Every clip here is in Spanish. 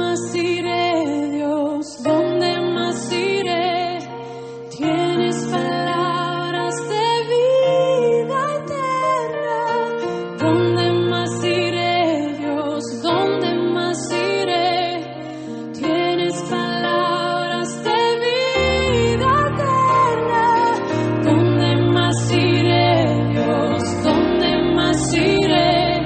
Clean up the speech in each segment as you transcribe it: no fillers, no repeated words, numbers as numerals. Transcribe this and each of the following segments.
más iré, Dios? ¿Dónde más iré? Tienes palabras de vida eterna. ¿Dónde más iré, Dios? ¿Dónde más iré? Tienes palabras de vida eterna. ¿Dónde más iré, Dios? ¿Dónde más iré?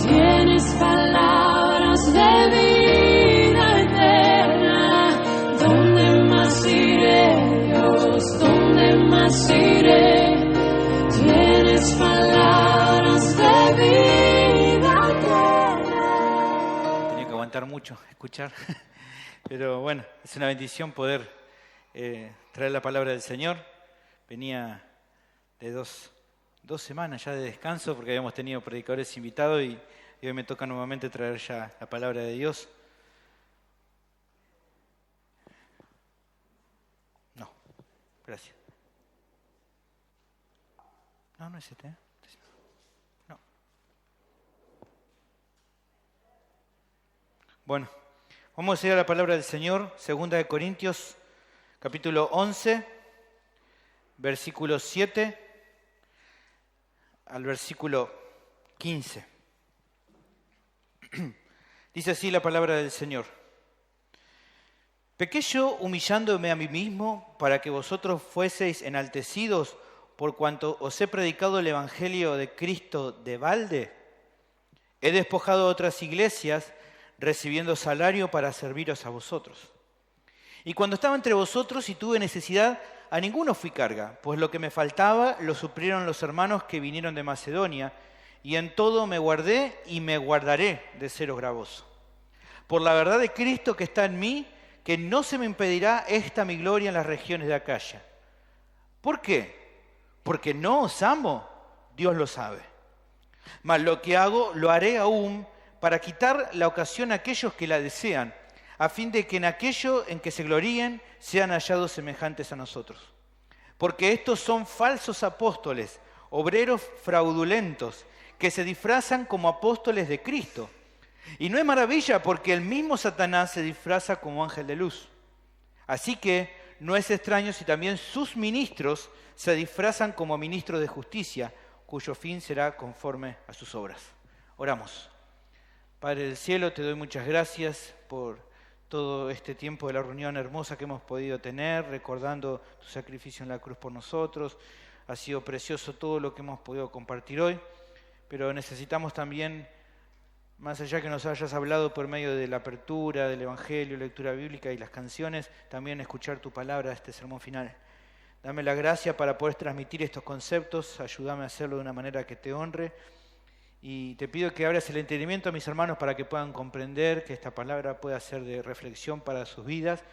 Tienes palabras de vida eterna. ¿Dónde más iré, Dios? ¿Dónde más iré? Tienes palabras de vida eterna. Tenía que aguantar mucho, escuchar. Pero bueno, es una bendición poder traer la palabra del Señor. Venía de dos semanas ya de descanso porque habíamos tenido predicadores invitados y hoy me toca nuevamente traer ya la palabra de Dios. No, gracias. No es este, ¿eh? No. Bueno, vamos a ir a la palabra del Señor, 2 Corintios, capítulo 11, versículo 7 al versículo 15. Dice así la palabra del Señor. ¿Pequé yo humillándome a mí mismo para que vosotros fueseis enaltecidos por cuanto os he predicado el evangelio de Cristo de balde? He despojado a otras iglesias recibiendo salario para serviros a vosotros. Y cuando estaba entre vosotros y tuve necesidad, a ninguno fui carga, pues lo que me faltaba lo suplieron los hermanos que vinieron de Macedonia, y en todo me guardé y me guardaré de seros gravoso. Por la verdad de Cristo que está en mí, que no se me impedirá esta mi gloria en las regiones de Acaya. ¿Por qué? Porque no os amo, Dios lo sabe. Mas lo que hago lo haré aún para quitar la ocasión a aquellos que la desean, a fin de que en aquello en que se gloríen sean hallados semejantes a nosotros. Porque estos son falsos apóstoles, obreros fraudulentos, que se disfrazan como apóstoles de Cristo. Y no es maravilla porque el mismo Satanás se disfraza como ángel de luz. Así que no es extraño si también sus ministros se disfrazan como ministros de justicia, cuyo fin será conforme a sus obras. Oramos. Padre del cielo, te doy muchas gracias por todo este tiempo de la reunión hermosa que hemos podido tener, recordando tu sacrificio en la cruz por nosotros. Ha sido precioso todo lo que hemos podido compartir hoy, pero necesitamos también, más allá que nos hayas hablado por medio de la apertura, del Evangelio, lectura bíblica y las canciones, también escuchar tu palabra, este sermón final. Dame la gracia para poder transmitir estos conceptos, ayúdame a hacerlo de una manera que te honre. Y te pido que abras el entendimiento a mis hermanos para que puedan comprender que esta palabra pueda ser de reflexión para sus vidas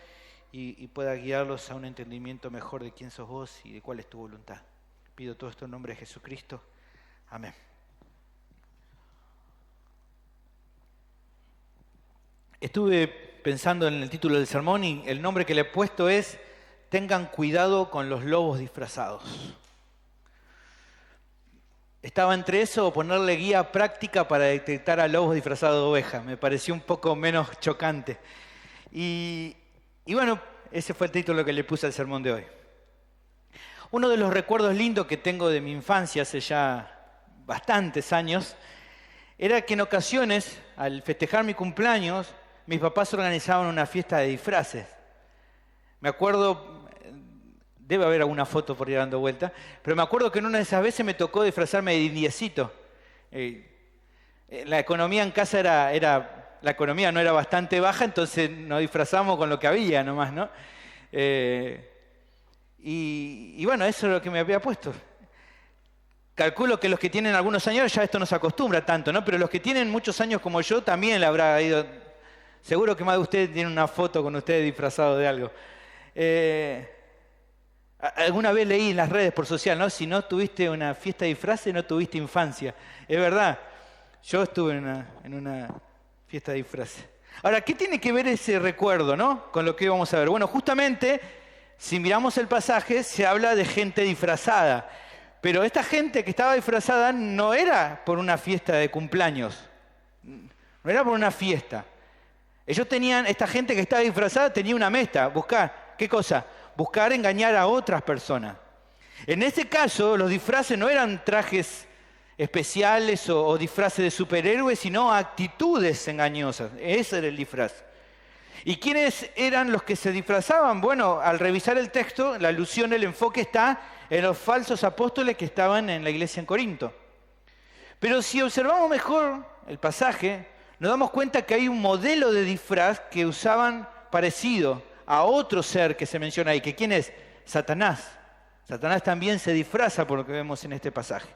y pueda guiarlos a un entendimiento mejor de quién sos vos y de cuál es tu voluntad. Pido todo esto en nombre de Jesucristo. Amén. Estuve pensando en el título del sermón y el nombre que le he puesto es Tengan cuidado con los lobos disfrazados. Estaba entre eso o ponerle guía práctica para detectar a lobos disfrazados de oveja. Me pareció un poco menos chocante. Y bueno, ese fue el título que le puse al sermón de hoy. Uno de los recuerdos lindos que tengo de mi infancia hace ya bastantes años era que en ocasiones, al festejar mi cumpleaños, mis papás organizaban una fiesta de disfraces. Me acuerdo, debe haber alguna foto por ahí dando vuelta, pero me acuerdo que en una de esas veces me tocó disfrazarme de indiecito. La economía en casa la economía no era bastante baja, entonces nos disfrazamos con lo que había nomás, ¿no? Y bueno, eso es lo que me había puesto. Calculo que los que tienen algunos años ya esto no se acostumbra tanto, ¿no? Pero los que tienen muchos años como yo también le habrá ido. Seguro que más de ustedes tienen una foto con ustedes disfrazados de algo. Alguna vez leí en las redes por social, ¿no? Si no tuviste una fiesta de disfraces, no tuviste infancia. Es verdad, yo estuve en una fiesta de disfraces. Ahora, ¿qué tiene que ver ese recuerdo, ¿no? Con lo que vamos a ver. Bueno, justamente, si miramos el pasaje, se habla de gente disfrazada. Pero esta gente que estaba disfrazada no era por una fiesta de cumpleaños. No era por una fiesta. Esta gente que estaba disfrazada tenía una meta, buscar, ¿qué cosa? Buscar engañar a otras personas. En este caso, los disfraces no eran trajes especiales o disfraces de superhéroes, sino actitudes engañosas. Ese era el disfraz. ¿Y quiénes eran los que se disfrazaban? Bueno, al revisar el texto, la alusión, el enfoque está en los falsos apóstoles que estaban en la iglesia en Corinto. Pero si observamos mejor el pasaje, nos damos cuenta que hay un modelo de disfraz que usaban parecido a otro ser que se menciona ahí. ¿Que quién es? Satanás. Satanás también se disfraza por lo que vemos en este pasaje.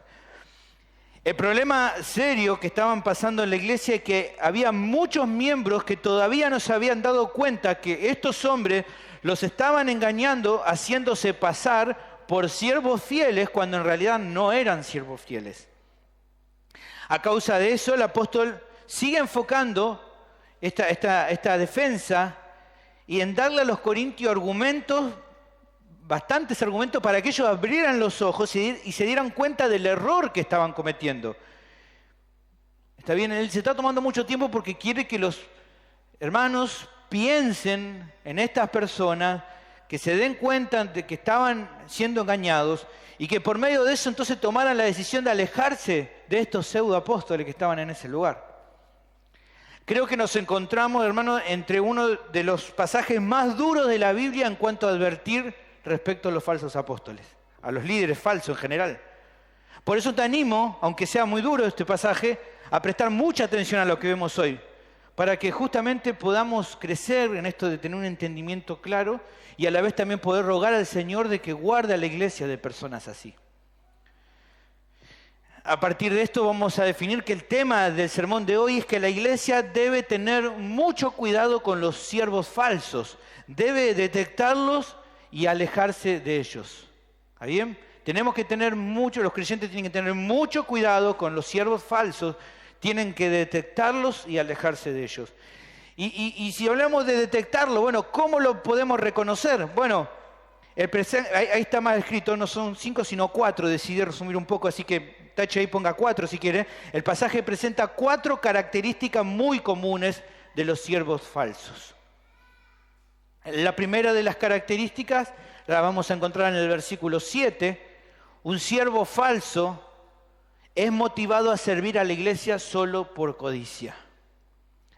El problema serio que estaban pasando en la iglesia es que había muchos miembros que todavía no se habían dado cuenta que estos hombres los estaban engañando, haciéndose pasar por siervos fieles cuando en realidad no eran siervos fieles. A causa de eso, el apóstol sigue enfocando esta defensa y en darle a los corintios bastantes argumentos para que ellos abrieran los ojos y se dieran cuenta del error que estaban cometiendo. Está bien, él se está tomando mucho tiempo porque quiere que los hermanos piensen en estas personas, que se den cuenta de que estaban siendo engañados y que por medio de eso entonces tomaran la decisión de alejarse de estos pseudoapóstoles que estaban en ese lugar. Creo que nos encontramos, hermanos, entre uno de los pasajes más duros de la Biblia en cuanto a advertir respecto a los falsos apóstoles, a los líderes falsos en general. Por eso te animo, aunque sea muy duro este pasaje, a prestar mucha atención a lo que vemos hoy, para que justamente podamos crecer en esto de tener un entendimiento claro y a la vez también poder rogar al Señor de que guarde a la iglesia de personas así. A partir de esto vamos a definir que el tema del sermón de hoy es que la iglesia debe tener mucho cuidado con los siervos falsos, debe detectarlos y alejarse de ellos. ¿Está bien? Los creyentes tienen que tener mucho cuidado con los siervos falsos, tienen que detectarlos y alejarse de ellos. Y si hablamos de detectarlo, bueno, ¿cómo lo podemos reconocer? Bueno, ahí está más escrito, no son 5 sino 4, decidí resumir un poco, así que tache ahí, ponga 4 si quiere. El pasaje presenta 4 características muy comunes de los siervos falsos. La primera de las características la vamos a encontrar en el versículo 7. Un siervo falso es motivado a servir a la iglesia solo por codicia.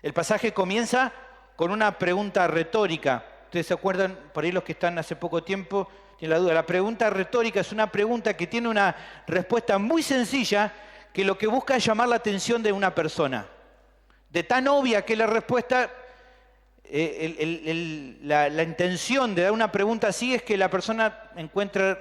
El pasaje comienza con una pregunta retórica. Ustedes se acuerdan, por ahí los que están hace poco tiempo, tienen la duda. La pregunta retórica es una pregunta que tiene una respuesta muy sencilla, que lo que busca es llamar la atención de una persona. De tan obvia que la respuesta, la intención de dar una pregunta así es que la persona encuentre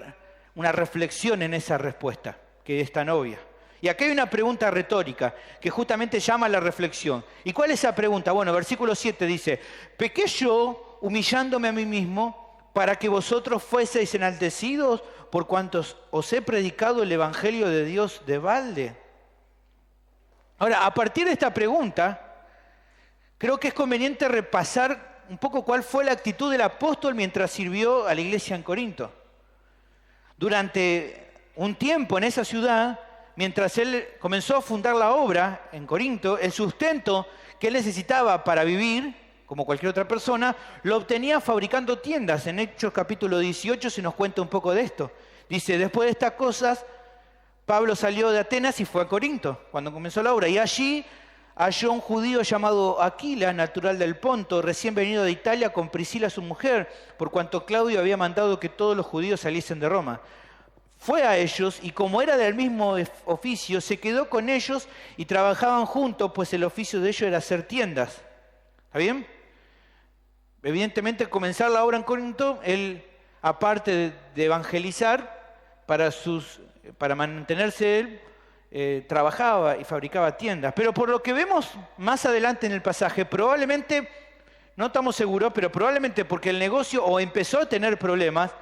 una reflexión en esa respuesta, que es tan obvia. Y aquí hay una pregunta retórica que justamente llama a la reflexión. ¿Y cuál es esa pregunta? Bueno, versículo 7 dice: ¿pequé yo humillándome a mí mismo para que vosotros fueseis enaltecidos por cuantos os he predicado el evangelio de Dios de balde? Ahora, a partir de esta pregunta, creo que es conveniente repasar un poco cuál fue la actitud del apóstol mientras sirvió a la iglesia en Corinto. Durante un tiempo en esa ciudad, mientras él comenzó a fundar la obra en Corinto, el sustento que él necesitaba para vivir, como cualquier otra persona, lo obtenía fabricando tiendas. En Hechos capítulo 18 se nos cuenta un poco de esto. Dice, después de estas cosas, Pablo salió de Atenas y fue a Corinto, cuando comenzó la obra. Y allí halló un judío llamado Aquila, natural del Ponto, recién venido de Italia, con Priscila su mujer, por cuanto Claudio había mandado que todos los judíos saliesen de Roma. Fue a ellos y como era del mismo oficio, se quedó con ellos y trabajaban juntos, pues el oficio de ellos era hacer tiendas. ¿Está bien? Evidentemente, comenzar la obra en Corinto, él, aparte de evangelizar, para mantenerse él, trabajaba y fabricaba tiendas. Pero por lo que vemos más adelante en el pasaje, probablemente, no estamos seguros, pero probablemente porque el negocio o empezó a tener problemas,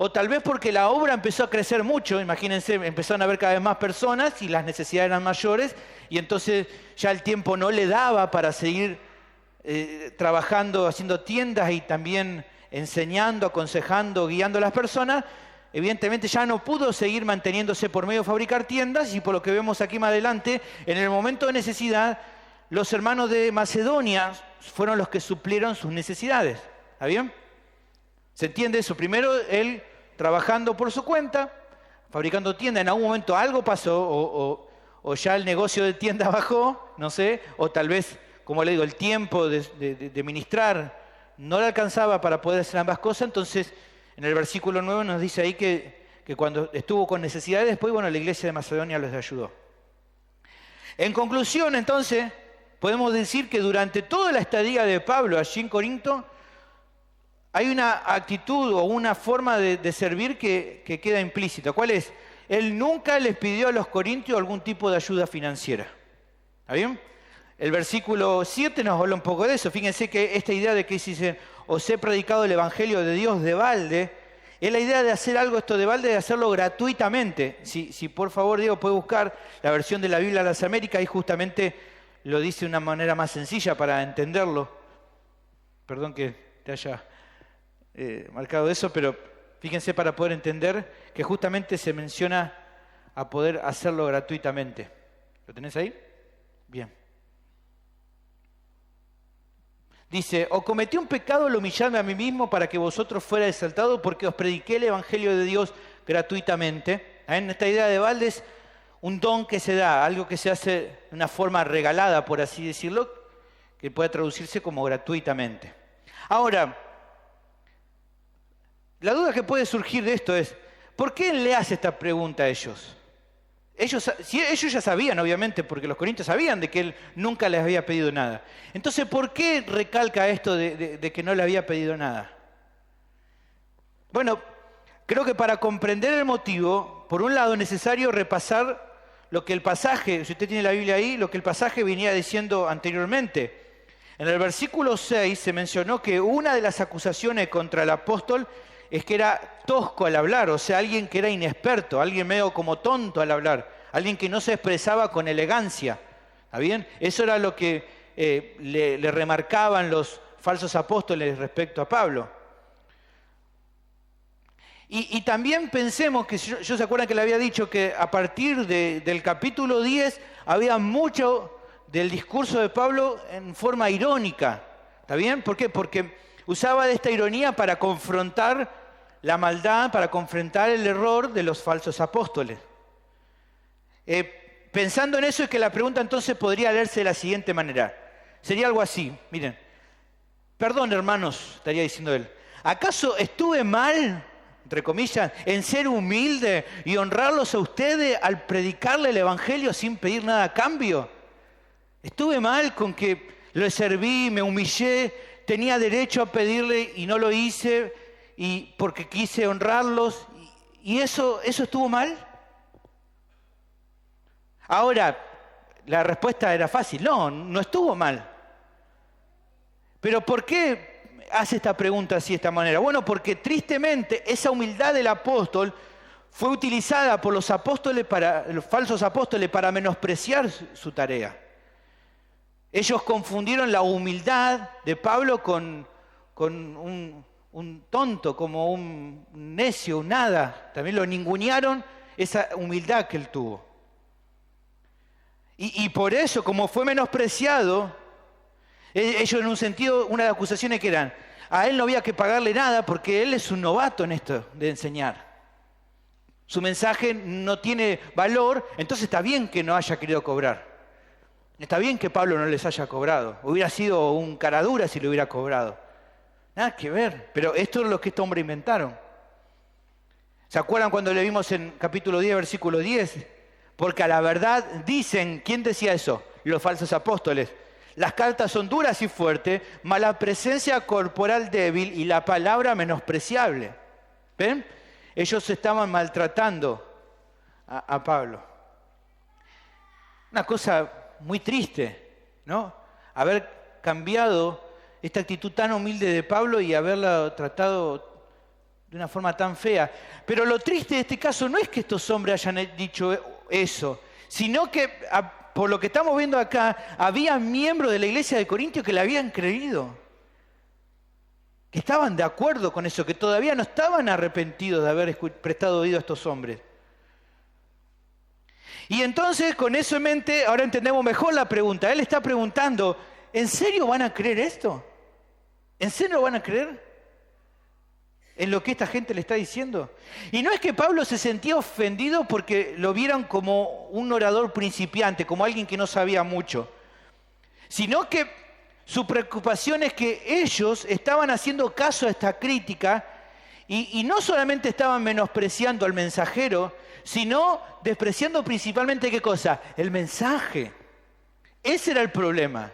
o tal vez porque la obra empezó a crecer mucho. Imagínense, empezaron a haber cada vez más personas y las necesidades eran mayores, y entonces ya el tiempo no le daba para seguir trabajando, haciendo tiendas y también enseñando, aconsejando, guiando a las personas. Evidentemente ya no pudo seguir manteniéndose por medio de fabricar tiendas, y por lo que vemos aquí más adelante, en el momento de necesidad, los hermanos de Macedonia fueron los que suplieron sus necesidades. ¿Está bien? ¿Se entiende eso? Primero, él trabajando por su cuenta, fabricando tienda, en algún momento algo pasó, o ya el negocio de tienda bajó, no sé, o tal vez, como le digo, el tiempo de ministrar no le alcanzaba para poder hacer ambas cosas. Entonces, en el versículo 9 nos dice ahí que cuando estuvo con necesidades, después, bueno, la iglesia de Macedonia les ayudó. En conclusión, entonces, podemos decir que durante toda la estadía de Pablo allí en Corinto, hay una actitud o una forma de servir que queda implícita. ¿Cuál es? Él nunca les pidió a los corintios algún tipo de ayuda financiera. ¿Está bien? El versículo 7 nos habla un poco de eso. Fíjense que esta idea de que dice, os he predicado el evangelio de Dios de balde, es la idea de hacer algo esto de balde, de hacerlo gratuitamente. Si por favor, Diego, puede buscar la versión de la Biblia de las Américas, y justamente lo dice de una manera más sencilla para entenderlo. Perdón que te haya marcado eso, pero fíjense, para poder entender que justamente se menciona a poder hacerlo gratuitamente. ¿Lo tenés ahí? Bien. Dice, o cometí un pecado al humillarme a mí mismo para que vosotros fuerais exaltados, porque os prediqué el evangelio de Dios gratuitamente. En esta idea de balde es un don que se da, algo que se hace de una forma regalada, por así decirlo, que puede traducirse como gratuitamente. Ahora, la duda que puede surgir de esto es, ¿por qué le hace esta pregunta a ellos? Ellos ya sabían, obviamente, porque los corintios sabían de que él nunca les había pedido nada. Entonces, ¿por qué recalca esto de que no le había pedido nada? Bueno, creo que para comprender el motivo, por un lado es necesario repasar lo que el pasaje, si usted tiene la Biblia ahí, lo que el pasaje venía diciendo anteriormente. En el versículo 6 se mencionó que una de las acusaciones contra el apóstol es que era tosco al hablar, o sea, alguien que era inexperto, alguien medio como tonto al hablar, alguien que no se expresaba con elegancia. ¿Está bien? Eso era lo que le remarcaban los falsos apóstoles respecto a Pablo. Y también pensemos que, yo se acuerdan que le había dicho que a partir del capítulo 10 había mucho del discurso de Pablo en forma irónica. ¿Está bien? ¿Por qué? Porque usaba de esta ironía para confrontar la maldad, para confrontar el error de los falsos apóstoles. Pensando en eso, es que la pregunta entonces podría leerse de la siguiente manera. Sería algo así, miren. Perdón, hermanos, estaría diciendo él. ¿Acaso estuve mal, entre comillas, en ser humilde y honrarlos a ustedes al predicarle el evangelio sin pedir nada a cambio? ¿Estuve mal con que les serví, me humillé, tenía derecho a pedirle y no lo hice, y porque quise honrarlos, y eso estuvo mal? Ahora, la respuesta era fácil, no estuvo mal. Pero ¿por qué hace esta pregunta así, de esta manera? Bueno, porque tristemente esa humildad del apóstol fue utilizada por los falsos apóstoles para menospreciar su tarea. Ellos confundieron la humildad de Pablo con un tonto, como un necio, un nada. También lo ningunearon esa humildad que él tuvo. Y por eso, como fue menospreciado, ellos en un sentido, una de las acusaciones que eran, a él no había que pagarle nada porque él es un novato en esto de enseñar. Su mensaje no tiene valor, entonces está bien que no haya querido cobrar. Está bien que Pablo no les haya cobrado. Hubiera sido un caradura si lo hubiera cobrado. Nada que ver, pero esto es lo que este hombre inventaron. ¿Se acuerdan cuando le vimos en capítulo 10, versículo 10? Porque a la verdad dicen, ¿quién decía eso? Los falsos apóstoles. Las cartas son duras y fuertes, mas la presencia corporal débil y la palabra menospreciable. ¿Ven? Ellos estaban maltratando a Pablo. Una cosa muy triste, ¿no? Haber cambiado esta actitud tan humilde de Pablo y haberla tratado de una forma tan fea. Pero lo triste de este caso no es que estos hombres hayan dicho eso, sino que, por lo que estamos viendo acá, había miembros de la iglesia de Corintios que le habían creído, que estaban de acuerdo con eso, que todavía no estaban arrepentidos de haber prestado oído a estos hombres. Y entonces, con eso en mente, ahora entendemos mejor la pregunta. Él está preguntando, ¿en serio van a creer esto? ¿En serio van a creer en lo que esta gente le está diciendo? Y no es que Pablo se sentía ofendido porque lo vieran como un orador principiante, como alguien que no sabía mucho, sino que su preocupación es que ellos estaban haciendo caso a esta crítica y no solamente estaban menospreciando al mensajero, sino despreciando principalmente, ¿qué cosa? El mensaje. Ese era el problema.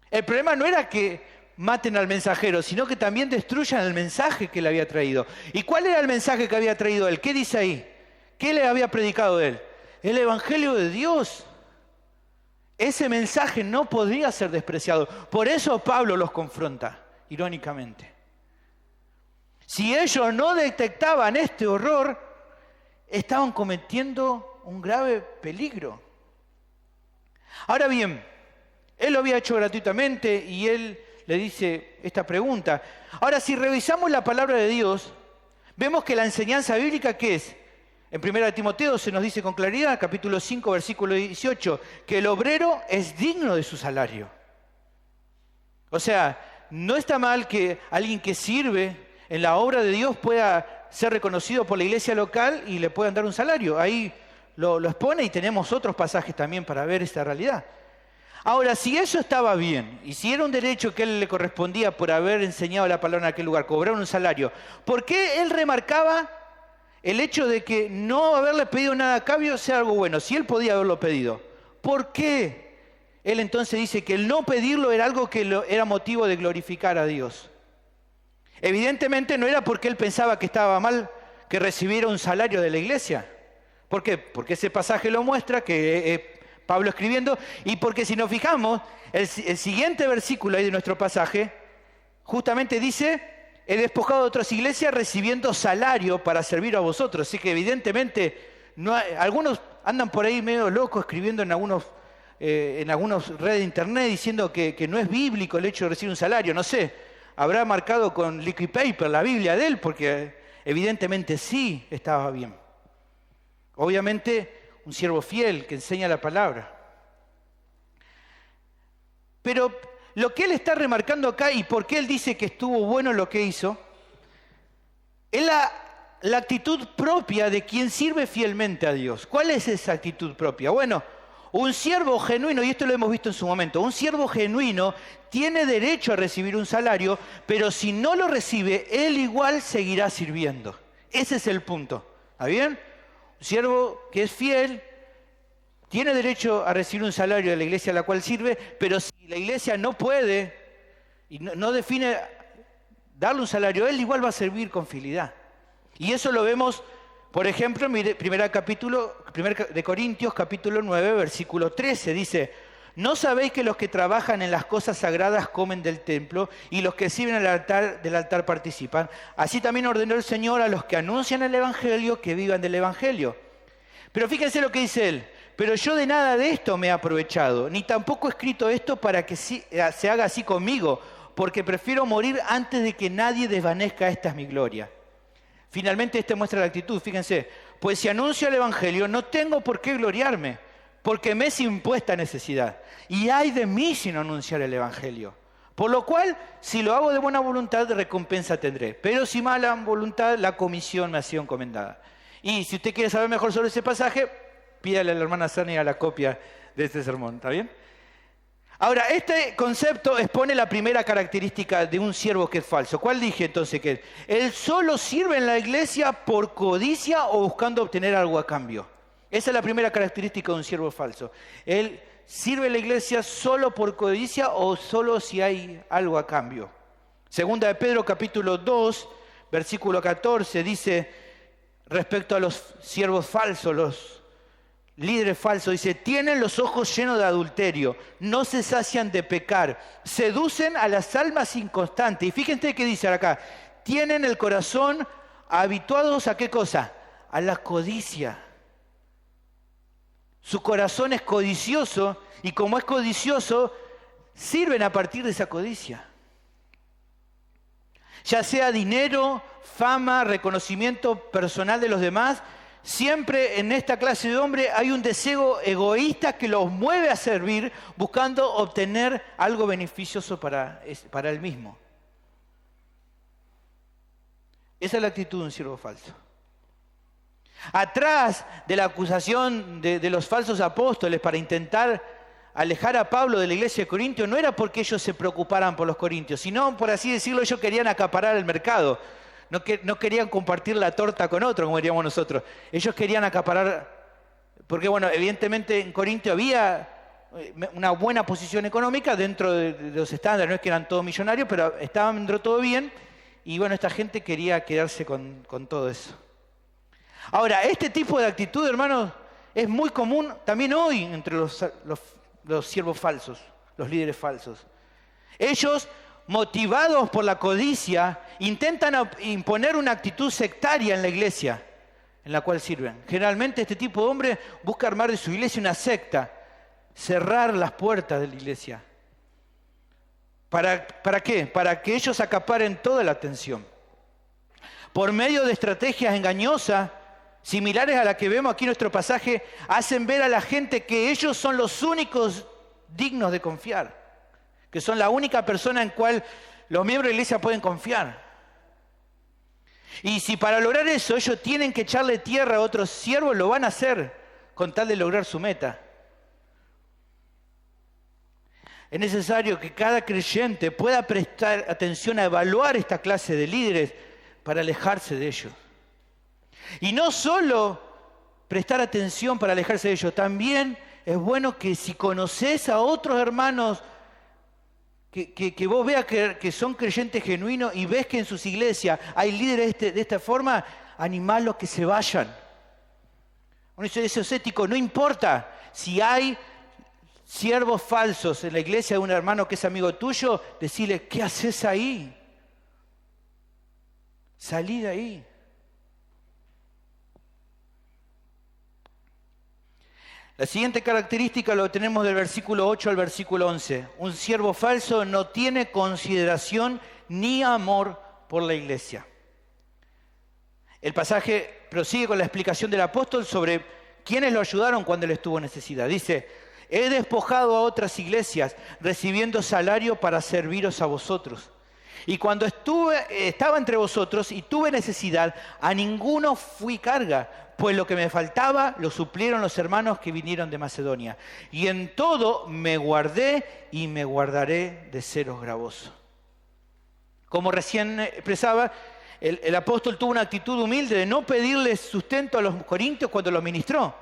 El problema no era que maten al mensajero, sino que también destruyan el mensaje que le había traído. ¿Y cuál era el mensaje que había traído él? ¿Qué dice ahí? ¿Qué le había predicado él? El Evangelio de Dios. Ese mensaje no podía ser despreciado. Por eso Pablo los confronta, irónicamente. Si ellos no detectaban este horror, estaban cometiendo un grave peligro. Ahora bien, él lo había hecho gratuitamente y él le dice esta pregunta. Ahora, si revisamos la palabra de Dios, vemos que la enseñanza bíblica, ¿qué es? En 1 Timoteo se nos dice con claridad, capítulo 5, versículo 18, que el obrero es digno de su salario. O sea, no está mal que alguien que sirve en la obra de Dios pueda ser reconocido por la iglesia local y le puedan dar un salario. Ahí lo expone y tenemos otros pasajes también para ver esta realidad. Ahora, si eso estaba bien, y si era un derecho que a él le correspondía por haber enseñado la palabra en aquel lugar, cobrar un salario, ¿por qué él remarcaba el hecho de que no haberle pedido nada a cambio sea algo bueno? Si él podía haberlo pedido, ¿por qué él entonces dice que el no pedirlo era algo que era motivo de glorificar a Dios? Evidentemente no era porque él pensaba que estaba mal que recibiera un salario de la iglesia. ¿Por qué? Porque ese pasaje lo muestra, que Pablo escribiendo, y porque si nos fijamos, el siguiente versículo ahí de nuestro pasaje, justamente dice, he despojado de otras iglesias recibiendo salario para servir a vosotros. Así que evidentemente, algunos andan por ahí medio locos escribiendo en algunas redes de internet diciendo que no es bíblico el hecho de recibir un salario, no sé. Habrá marcado con liquid paper la Biblia de él, porque evidentemente sí estaba bien. Obviamente, un siervo fiel que enseña la palabra. Pero lo que él está remarcando acá y por qué él dice que estuvo bueno lo que hizo, es la actitud propia de quien sirve fielmente a Dios. ¿Cuál es esa actitud propia? Bueno, un siervo genuino, y esto lo hemos visto en su momento, un siervo genuino tiene derecho a recibir un salario, pero si no lo recibe, él igual seguirá sirviendo. Ese es el punto. ¿Está bien? Un siervo que es fiel tiene derecho a recibir un salario de la iglesia a la cual sirve, pero si la iglesia no puede y no define darle un salario, él igual va a servir con fidelidad. Y eso lo vemos, por ejemplo, en 1 de Corintios, capítulo 9, versículo 13, dice: ¿no sabéis que los que trabajan en las cosas sagradas comen del templo y los que sirven del altar participan? Así también ordenó el Señor a los que anuncian el Evangelio que vivan del Evangelio. Pero fíjense lo que dice él: pero yo de nada de esto me he aprovechado, ni tampoco he escrito esto para que se haga así conmigo, porque prefiero morir antes de que nadie desvanezca. Esta es mi gloria. Finalmente, muestra la actitud, fíjense: pues si anuncio el Evangelio, no tengo por qué gloriarme, porque me es impuesta necesidad. Y ay de mí si no anunciar el Evangelio. Por lo cual, si lo hago de buena voluntad, recompensa tendré. Pero si mala voluntad, la comisión me ha sido encomendada. Y si usted quiere saber mejor sobre ese pasaje, pídale a la hermana Sania la copia de este sermón, ¿está bien? Ahora, este concepto expone la primera característica de un siervo que es falso. ¿Cuál dije entonces que es? Él solo sirve en la iglesia por codicia o buscando obtener algo a cambio. Esa es la primera característica de un siervo falso. Él sirve en la iglesia solo por codicia o solo si hay algo a cambio. Segunda de Pedro, capítulo 2, versículo 14, dice respecto a los siervos falsos, los líderes falsos, dice: tienen los ojos llenos de adulterio, no se sacian de pecar, seducen a las almas inconstantes. Y fíjense qué dice acá: tienen el corazón habituados a ¿qué cosa? A la codicia. Su corazón es codicioso y como es codicioso, sirven a partir de esa codicia. Ya sea dinero, fama, reconocimiento personal de los demás, siempre en esta clase de hombre hay un deseo egoísta que los mueve a servir buscando obtener algo beneficioso para él mismo. Esa es la actitud de un siervo falso. Atrás de la acusación de los falsos apóstoles para intentar alejar a Pablo de la iglesia de Corintios, no era porque ellos se preocuparan por los corintios, sino, por así decirlo, ellos querían acaparar el mercado. No querían compartir la torta con otro, como diríamos nosotros. Ellos querían acaparar, porque bueno, evidentemente en Corintio había una buena posición económica dentro de los estándares, no es que eran todos millonarios, pero estaban dentro de todo bien, y bueno, esta gente quería quedarse con todo eso. Ahora, este tipo de actitud, hermanos, es muy común también hoy entre los siervos falsos, los líderes falsos. Ellos, motivados por la codicia, intentan imponer una actitud sectaria en la iglesia en la cual sirven. Generalmente este tipo de hombre busca armar de su iglesia una secta, cerrar las puertas de la iglesia. ¿Para qué? Para que ellos acaparen toda la atención. Por medio de estrategias engañosas, similares a la que vemos aquí en nuestro pasaje, hacen ver a la gente que ellos son los únicos dignos de confiar, que son la única persona en cual los miembros de la iglesia pueden confiar. Y si para lograr eso ellos tienen que echarle tierra a otros siervos, lo van a hacer con tal de lograr su meta. Es necesario que cada creyente pueda prestar atención a evaluar esta clase de líderes para alejarse de ellos. Y no solo prestar atención para alejarse de ellos, también es bueno que si conoces a otros hermanos que vos veas que son creyentes genuinos y ves que en sus iglesias hay líderes de esta forma, animarlos que se vayan. Uno dice, eso es ético, no importa si hay siervos falsos en la iglesia de un hermano que es amigo tuyo, decirle, ¿qué haces ahí? Salí de ahí. La siguiente característica lo tenemos del versículo 8 al versículo 11. Un siervo falso no tiene consideración ni amor por la iglesia. El pasaje prosigue con la explicación del apóstol sobre quiénes lo ayudaron cuando él estuvo en necesidad. Dice, he despojado a otras iglesias recibiendo salario para serviros a vosotros. Y cuando estaba entre vosotros y tuve necesidad, a ninguno fui carga, pues lo que me faltaba lo suplieron los hermanos que vinieron de Macedonia. Y en todo me guardé y me guardaré de seros gravoso. Como recién expresaba, el apóstol tuvo una actitud humilde de no pedirle sustento a los corintios cuando los ministró.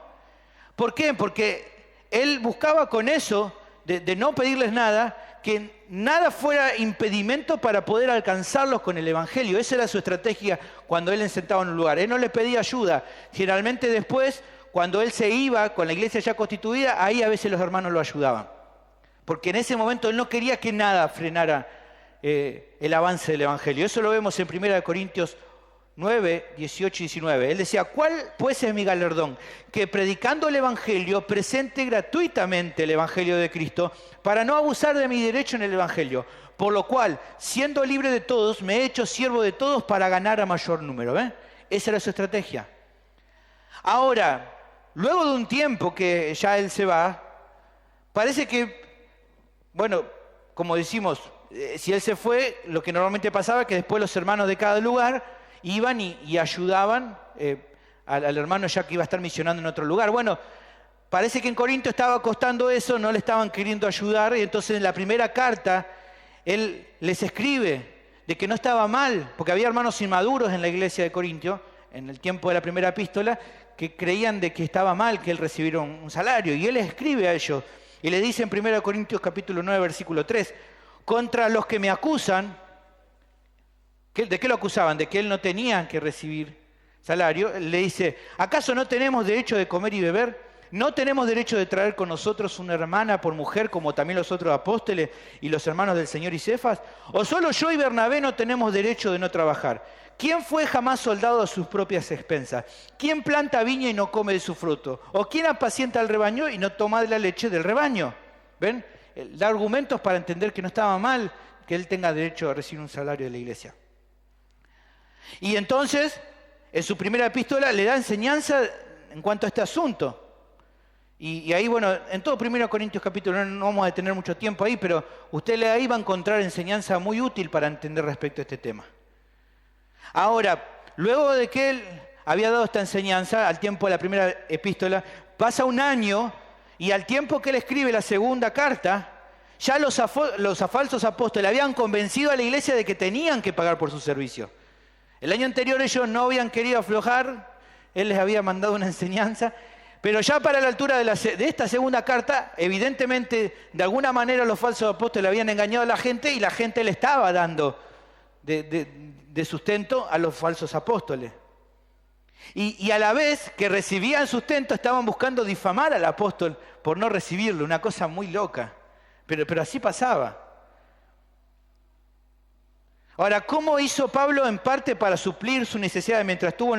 ¿Por qué? Porque él buscaba con eso, de no pedirles nada, que nada fuera impedimento para poder alcanzarlos con el Evangelio. Esa era su estrategia cuando él se sentaba en un lugar. Él no les pedía ayuda. Generalmente después, cuando él se iba con la iglesia ya constituida, ahí a veces los hermanos lo ayudaban. Porque en ese momento él no quería que nada frenara el avance del Evangelio. Eso lo vemos en 1 Corintios 9, 18 y 19. Él decía, ¿cuál pues es mi galardón? Que predicando el Evangelio presente gratuitamente el Evangelio de Cristo para no abusar de mi derecho en el Evangelio. Por lo cual, siendo libre de todos, me he hecho siervo de todos para ganar a mayor número. ¿Ven? Esa era su estrategia. Ahora, luego de un tiempo que ya él se va, parece que, bueno, como decimos, si él se fue, lo que normalmente pasaba es que después los hermanos de cada lugar iban y ayudaban al hermano ya que iba a estar misionando en otro lugar. Bueno, parece que en Corinto estaba costando eso, no le estaban queriendo ayudar, y entonces en la primera carta él les escribe de que no estaba mal, porque había hermanos inmaduros en la iglesia de Corintio, en el tiempo de la primera epístola, que creían de que estaba mal que él recibiera un salario, y él les escribe a ellos, y le dice en 1 Corintios capítulo 9, versículo 3, contra los que me acusan. ¿De qué lo acusaban? De que él no tenía que recibir salario. Le dice, ¿acaso no tenemos derecho de comer y beber? ¿No tenemos derecho de traer con nosotros una hermana por mujer como también los otros apóstoles y los hermanos del Señor y Cefas? ¿O solo yo y Bernabé no tenemos derecho de no trabajar? ¿Quién fue jamás soldado a sus propias expensas? ¿Quién planta viña y no come de su fruto? ¿O quién apacienta al rebaño y no toma de la leche del rebaño? ¿Ven? Da argumentos para entender que no estaba mal que él tenga derecho a recibir un salario de la iglesia. Y entonces en su primera epístola le da enseñanza en cuanto a este asunto. Y ahí, bueno, en todo 1 Corintios capítulo 1 no vamos a tener mucho tiempo ahí, pero usted ahí va a encontrar enseñanza muy útil para entender respecto a este tema. Ahora, luego de que él había dado esta enseñanza, al tiempo de la primera epístola, pasa un año y al tiempo que él escribe la segunda carta, ya los falsos apóstoles habían convencido a la iglesia de que tenían que pagar por su servicio. El año anterior ellos no habían querido aflojar, él les había mandado una enseñanza, pero ya para la altura de esta segunda carta, evidentemente, de alguna manera los falsos apóstoles habían engañado a la gente y la gente le estaba dando de sustento a los falsos apóstoles. Y a la vez que recibían sustento, estaban buscando difamar al apóstol por no recibirlo, una cosa muy loca. Pero así pasaba. Ahora, ¿cómo hizo Pablo en parte para suplir su necesidad mientras estuvo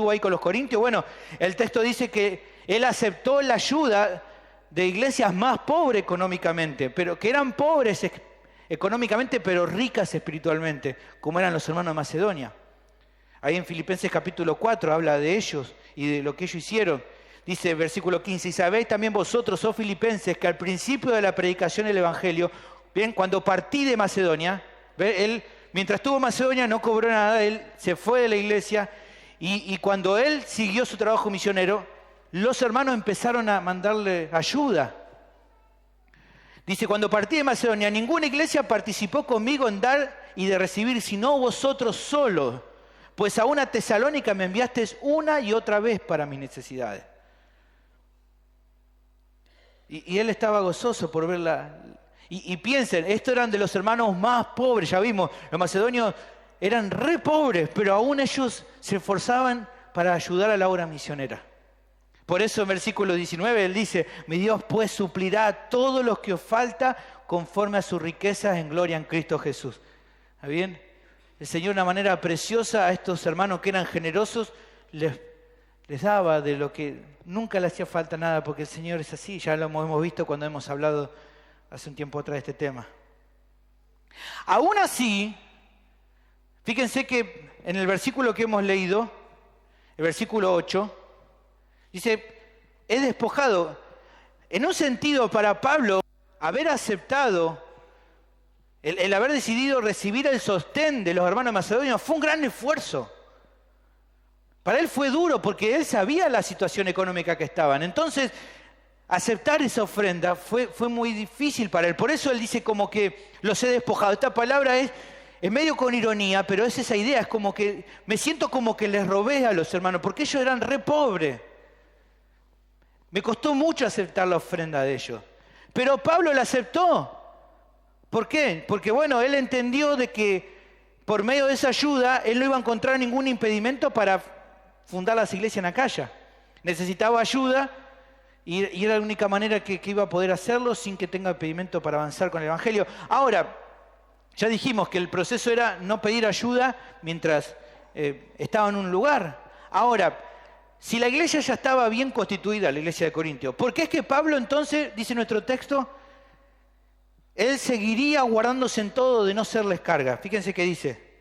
ahí con los corintios? Bueno, el texto dice que él aceptó la ayuda de iglesias más pobres económicamente, pero que eran pobres económicamente, pero ricas espiritualmente, como eran los hermanos de Macedonia. Ahí en Filipenses capítulo 4 habla de ellos y de lo que ellos hicieron. Dice, versículo 15, y sabéis también vosotros, oh filipenses, que al principio de la predicación del Evangelio, bien, cuando partí de Macedonia, él, mientras estuvo en Macedonia no cobró nada, él se fue de la iglesia y cuando él siguió su trabajo misionero, los hermanos empezaron a mandarle ayuda. Dice, cuando partí de Macedonia, ninguna iglesia participó conmigo en dar y de recibir, sino vosotros solos, pues a una Tesalónica me enviasteis una y otra vez para mis necesidades. Y él estaba gozoso por verla. Y piensen, estos eran de los hermanos más pobres, ya vimos, los macedonios eran re pobres, pero aún ellos se esforzaban para ayudar a la obra misionera. Por eso en versículo 19 él dice, mi Dios pues suplirá todo lo que os falta conforme a sus riquezas en gloria en Cristo Jesús. ¿Está bien? El Señor de una manera preciosa a estos hermanos que eran generosos les daba de lo que nunca le hacía falta nada, porque el Señor es así, ya lo hemos visto cuando hemos hablado hace un tiempo atrás de este tema. Aún así, fíjense que en el versículo que hemos leído, el versículo 8, dice, he despojado. En un sentido, para Pablo, haber aceptado, el haber decidido recibir el sostén de los hermanos macedonios fue un gran esfuerzo. Para él fue duro porque él sabía la situación económica que estaban. Entonces, aceptar esa ofrenda fue muy difícil para él. Por eso él dice como que los he despojado. Esta palabra es medio con ironía, pero es esa idea. Es como que me siento como que les robé a los hermanos porque ellos eran re pobres. Me costó mucho aceptar la ofrenda de ellos. Pero Pablo la aceptó. ¿Por qué? Porque bueno, él entendió de que por medio de esa ayuda él no iba a encontrar ningún impedimento para fundar las iglesias en Acaya. Necesitaba ayuda y era la única manera que iba a poder hacerlo sin que tenga impedimento para avanzar con el Evangelio. Ahora, ya dijimos que el proceso era no pedir ayuda mientras estaba en un lugar. Ahora, si la iglesia ya estaba bien constituida, la iglesia de Corintios, ¿por qué es que Pablo entonces, dice nuestro texto, él seguiría guardándose en todo de no serles carga? Fíjense qué dice.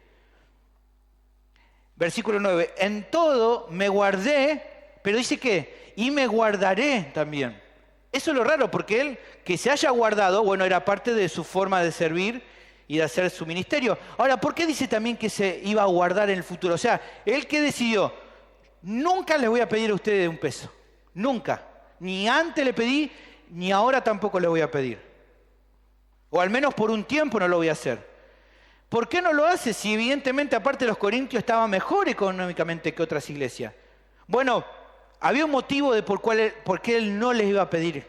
Versículo 9, en todo me guardé, pero dice que, y me guardaré también. Eso es lo raro, porque él, que se haya guardado, bueno, era parte de su forma de servir y de hacer su ministerio. Ahora, ¿por qué dice también que se iba a guardar en el futuro? O sea, él que decidió, nunca les voy a pedir a ustedes un peso, nunca. Ni antes le pedí, ni ahora tampoco les voy a pedir. O al menos por un tiempo no lo voy a hacer. ¿Por qué no lo hace si evidentemente aparte los corintios estaban mejor económicamente que otras iglesias? Bueno, había un motivo de por qué él no les iba a pedir.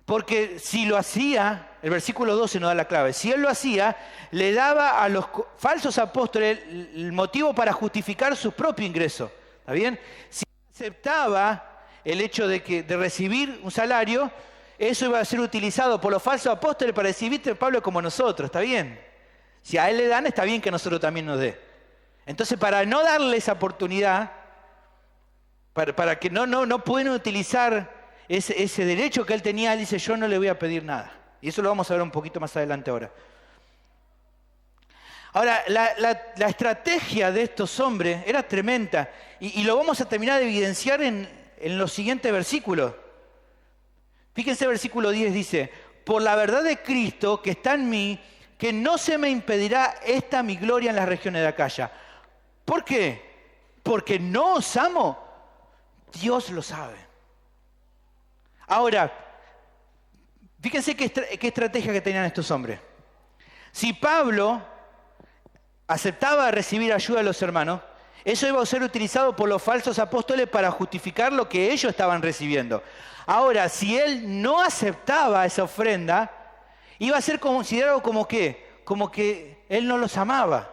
Porque si lo hacía, el versículo 12 nos da la clave, si él lo hacía, le daba a los falsos apóstoles el motivo para justificar su propio ingreso. ¿Está bien? Si aceptaba el hecho de recibir un salario, eso iba a ser utilizado por los falsos apóstoles para decir, viste, Pablo, como nosotros, ¿está bien? Si a él le dan, está bien que a nosotros también nos dé. Entonces, para no darle esa oportunidad, para que no pueden utilizar ese derecho que él tenía, él dice, yo no le voy a pedir nada. Y eso lo vamos a ver un poquito más adelante ahora. Ahora, la estrategia de estos hombres era tremenda y lo vamos a terminar de evidenciar en los siguientes versículos. Fíjense, el versículo 10 dice: por la verdad de Cristo que está en mí, que no se me impedirá esta mi gloria en las regiones de Acaya. ¿Por qué? Porque no os amo. Dios lo sabe. Ahora, fíjense qué estrategia que tenían estos hombres. Si Pablo aceptaba recibir ayuda de los hermanos, eso iba a ser utilizado por los falsos apóstoles para justificar lo que ellos estaban recibiendo. Ahora, si él no aceptaba esa ofrenda, iba a ser considerado como que él no los amaba.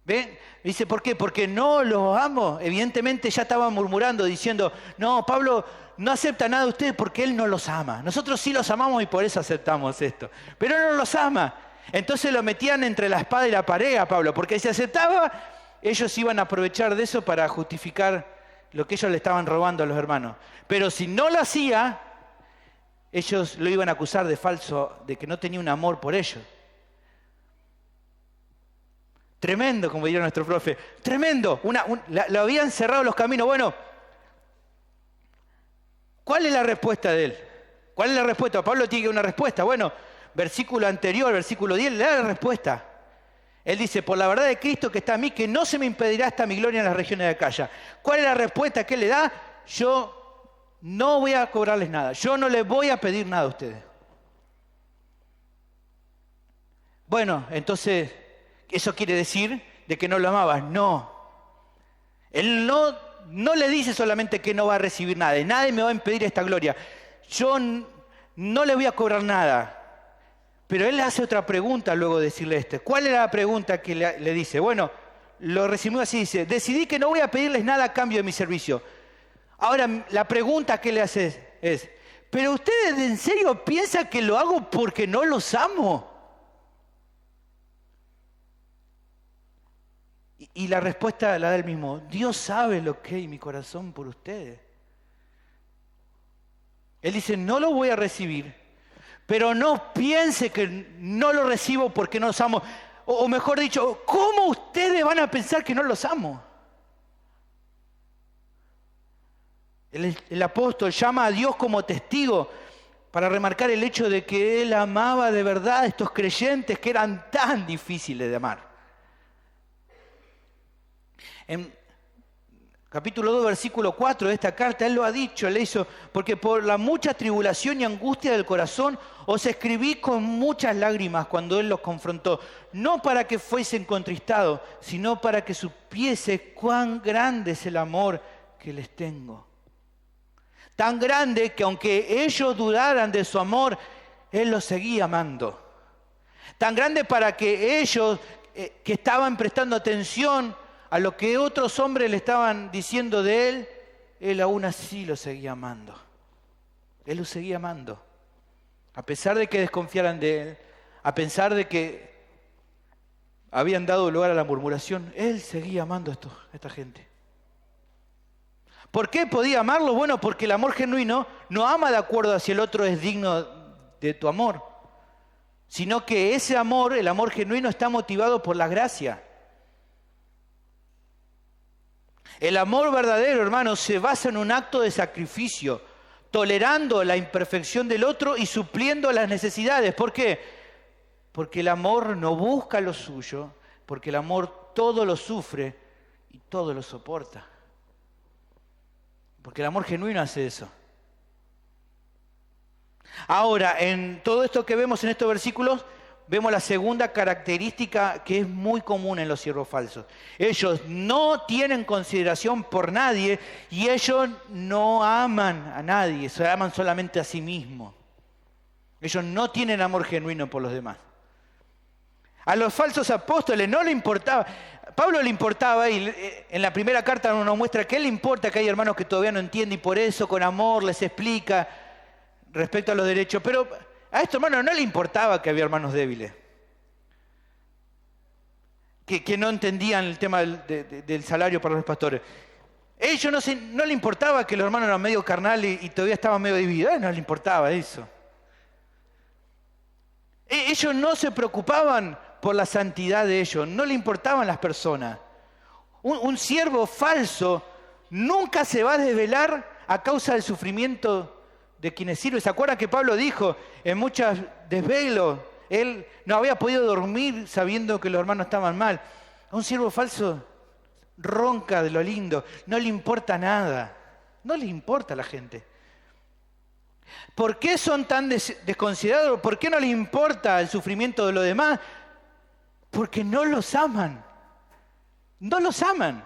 ¿Ven? Dice, ¿por qué? Porque no los amo. Evidentemente ya estaban murmurando, diciendo, no, Pablo no acepta nada de ustedes porque él no los ama. Nosotros sí los amamos y por eso aceptamos esto. Pero él no los ama. Entonces lo metían entre la espada y la pared a Pablo, porque si aceptaba, ellos iban a aprovechar de eso para justificar lo que ellos le estaban robando a los hermanos. Pero si no lo hacía, ellos lo iban a acusar de falso, de que no tenía un amor por ellos. Tremendo, como diría nuestro profe. Tremendo. Lo habían cerrado los caminos. Bueno, ¿cuál es la respuesta de él? ¿Cuál es la respuesta? Pablo tiene una respuesta. Bueno, versículo anterior, versículo 10, le da la respuesta. Él dice, por la verdad de Cristo que está en mí, que no se me impedirá esta mi gloria en las regiones de Acaya. ¿Cuál es la respuesta que él le da? Yo no voy a cobrarles nada. Yo no les voy a pedir nada a ustedes. Bueno, entonces, ¿eso quiere decir de que no lo amabas? No. Él no le dice solamente que no va a recibir nada. De nadie me va a impedir esta gloria. Yo no le voy a cobrar nada. Pero él le hace otra pregunta luego de decirle esto. ¿Cuál era la pregunta que le dice? Bueno, lo resumió así, dice, decidí que no voy a pedirles nada a cambio de mi servicio. Ahora, la pregunta que le hace es, ¿pero ustedes en serio piensan que lo hago porque no los amo? Y la respuesta la da él mismo. Dios sabe lo que hay en mi corazón por ustedes. Él dice, no lo voy a recibir. Pero no piense que no lo recibo porque no los amo. O mejor dicho, ¿cómo ustedes van a pensar que no los amo? El apóstol llama a Dios como testigo para remarcar el hecho de que él amaba de verdad a estos creyentes que eran tan difíciles de amar. En capítulo 2, versículo 4 de esta carta, él lo ha dicho, le hizo, porque por la mucha tribulación y angustia del corazón os escribí con muchas lágrimas cuando él los confrontó, no para que fuesen contristados, sino para que supiese cuán grande es el amor que les tengo. Tan grande que aunque ellos dudaran de su amor, él los seguía amando. Tan grande para que ellos que estaban prestando atención a lo que otros hombres le estaban diciendo de él aún así lo seguía amando. Él lo seguía amando. A pesar de que desconfiaran de él, a pesar de que habían dado lugar a la murmuración, él seguía amando a esta gente. ¿Por qué podía amarlo? Bueno, porque el amor genuino no ama de acuerdo a si el otro es digno de tu amor, sino que ese amor, el amor genuino, está motivado por la gracia. El amor verdadero, hermanos, se basa en un acto de sacrificio, tolerando la imperfección del otro y supliendo las necesidades. ¿Por qué? Porque el amor no busca lo suyo, porque el amor todo lo sufre y todo lo soporta. Porque el amor genuino hace eso. Ahora, en todo esto que vemos en estos versículos, vemos la segunda característica que es muy común en los siervos falsos. Ellos no tienen consideración por nadie y ellos no aman a nadie, se aman solamente a sí mismos. Ellos no tienen amor genuino por los demás. A los falsos apóstoles no le importaba. Pablo le importaba y en la primera carta nos muestra que le importa que hay hermanos que todavía no entienden y por eso con amor les explica respecto a los derechos. Pero a estos hermanos no le importaba que había hermanos débiles, que no entendían el tema del salario para los pastores. Ellos no le importaba que los hermanos eran medio carnales y todavía estaban medio divididos. No le importaba eso. Ellos no se preocupaban por la santidad de ellos, no le importaban las personas. Un siervo falso nunca se va a desvelar a causa del sufrimiento de quienes sirven. ¿Se acuerdan que Pablo dijo en muchos desvelos? Él no había podido dormir sabiendo que los hermanos estaban mal. Un siervo falso ronca de lo lindo, no le importa nada, no le importa a la gente. ¿Por qué son tan desconsiderados? ¿Por qué no les importa el sufrimiento de los demás? Porque no los aman. No los aman.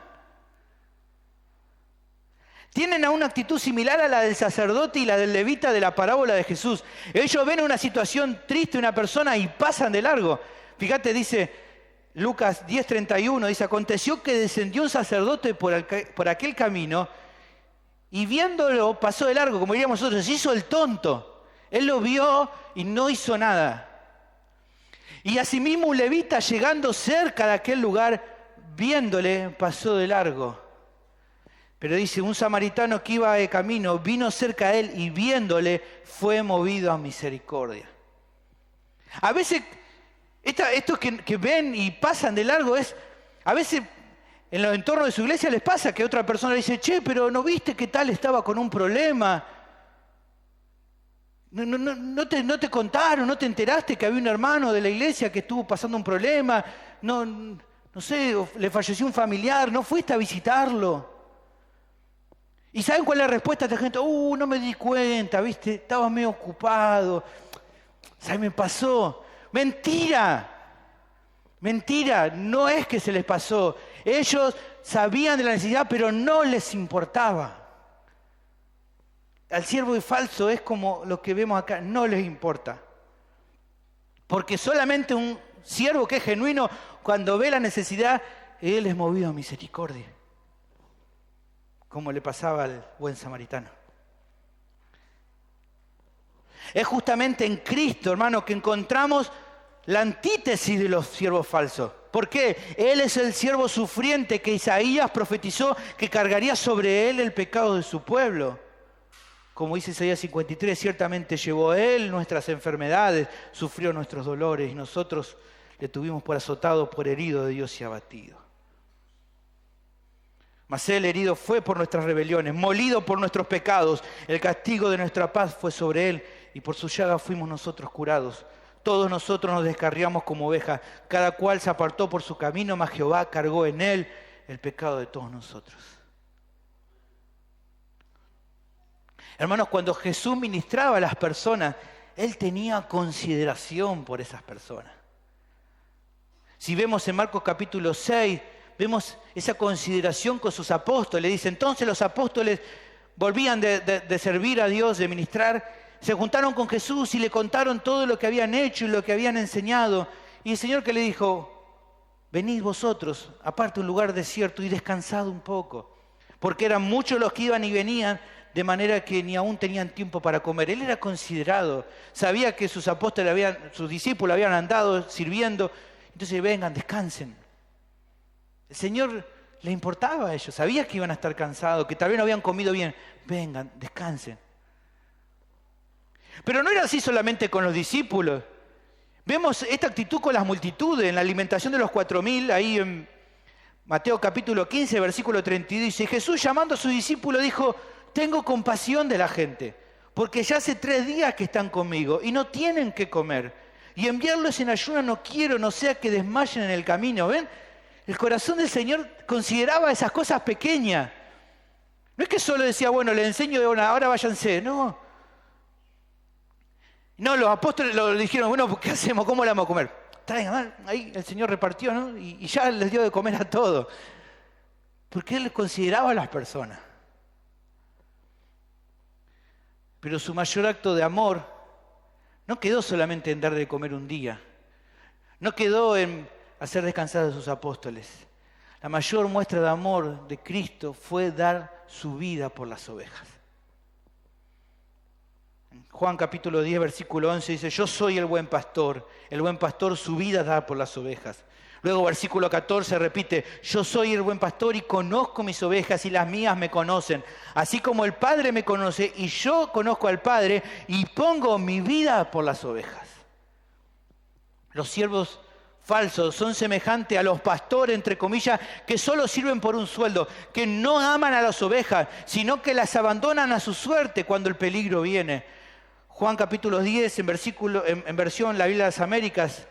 Tienen una actitud similar a la del sacerdote y la del levita de la parábola de Jesús. Ellos ven una situación triste de una persona y pasan de largo. Fíjate, dice Lucas 10:31, dice, aconteció que descendió un sacerdote por aquel camino y viéndolo pasó de largo, como diríamos nosotros, se hizo el tonto. Él lo vio y no hizo nada. Y asimismo un levita llegando cerca de aquel lugar, viéndole, pasó de largo. Pero dice, un samaritano que iba de camino vino cerca a él y viéndole fue movido a misericordia. A veces, estos que ven y pasan de largo a veces en los entornos de su iglesia les pasa que otra persona le dice, che, pero ¿no viste que tal estaba con un problema? ¿No te contaron, no te enteraste que había un hermano de la iglesia que estuvo pasando un problema? No sé, le falleció un familiar, ¿no fuiste a visitarlo? ¿Y saben cuál es la respuesta de esta gente? No me di cuenta, ¿viste? Estaba medio ocupado. ¿Sabes? Me pasó. ¡Mentira! Mentira, no es que se les pasó. Ellos sabían de la necesidad, pero no les importaba. Al siervo falso es como lo que vemos acá, no les importa. Porque solamente un siervo que es genuino, cuando ve la necesidad, él es movido a misericordia. Como le pasaba al buen samaritano. Es justamente en Cristo, hermano, que encontramos la antítesis de los siervos falsos. ¿Por qué? Él es el siervo sufriente que Isaías profetizó que cargaría sobre él el pecado de su pueblo. Como dice Isaías 53, ciertamente llevó él nuestras enfermedades, sufrió nuestros dolores y nosotros le tuvimos por azotado, por herido de Dios y abatido. Mas él herido fue por nuestras rebeliones, molido por nuestros pecados. El castigo de nuestra paz fue sobre él y por su llaga fuimos nosotros curados. Todos nosotros nos descarriamos como ovejas, cada cual se apartó por su camino, mas Jehová cargó en él el pecado de todos nosotros. Hermanos, cuando Jesús ministraba a las personas, él tenía consideración por esas personas. Si vemos en Marcos capítulo 6, vemos esa consideración con sus apóstoles. Dice, entonces los apóstoles volvían de servir a Dios, de ministrar, se juntaron con Jesús y le contaron todo lo que habían hecho y lo que habían enseñado. Y el Señor que le dijo, venid vosotros, aparte un lugar desierto y descansad un poco. Porque eran muchos los que iban y venían, de manera que ni aún tenían tiempo para comer. Él era considerado, sabía que sus apóstoles, sus discípulos habían andado sirviendo. Entonces vengan, descansen. El Señor le importaba a ellos, sabía que iban a estar cansados, que tal vez no habían comido bien. Vengan, descansen. Pero no era así solamente con los discípulos. Vemos esta actitud con las multitudes, en la alimentación de los 4.000, ahí en Mateo capítulo 15, versículo 32. Dice, Jesús llamando a sus discípulos dijo, tengo compasión de la gente, porque ya hace 3 días que están conmigo y no tienen que comer. Y enviarlos en ayuno no quiero, no sea que desmayen en el camino. ¿Ven? El corazón del Señor consideraba esas cosas pequeñas. No es que solo decía, bueno, les enseño de una, ahora váyanse. No, los apóstoles lo dijeron, bueno, ¿qué hacemos? ¿Cómo le vamos a comer? Traigan, ahí el Señor repartió, ¿no? Y ya les dio de comer a todos. Porque Él consideraba a las personas. Pero su mayor acto de amor no quedó solamente en dar de comer un día. No quedó en hacer descansar a sus apóstoles. La mayor muestra de amor de Cristo fue dar su vida por las ovejas. Juan capítulo 10, versículo 11 dice, yo soy el buen pastor su vida da por las ovejas. Luego versículo 14 repite, yo soy el buen pastor y conozco mis ovejas y las mías me conocen, así como el Padre me conoce y yo conozco al Padre y pongo mi vida por las ovejas. Los siervos falsos son semejantes a los pastores, entre comillas, que solo sirven por un sueldo, que no aman a las ovejas, sino que las abandonan a su suerte cuando el peligro viene. Juan capítulo 10, en versión La Biblia de las Américas,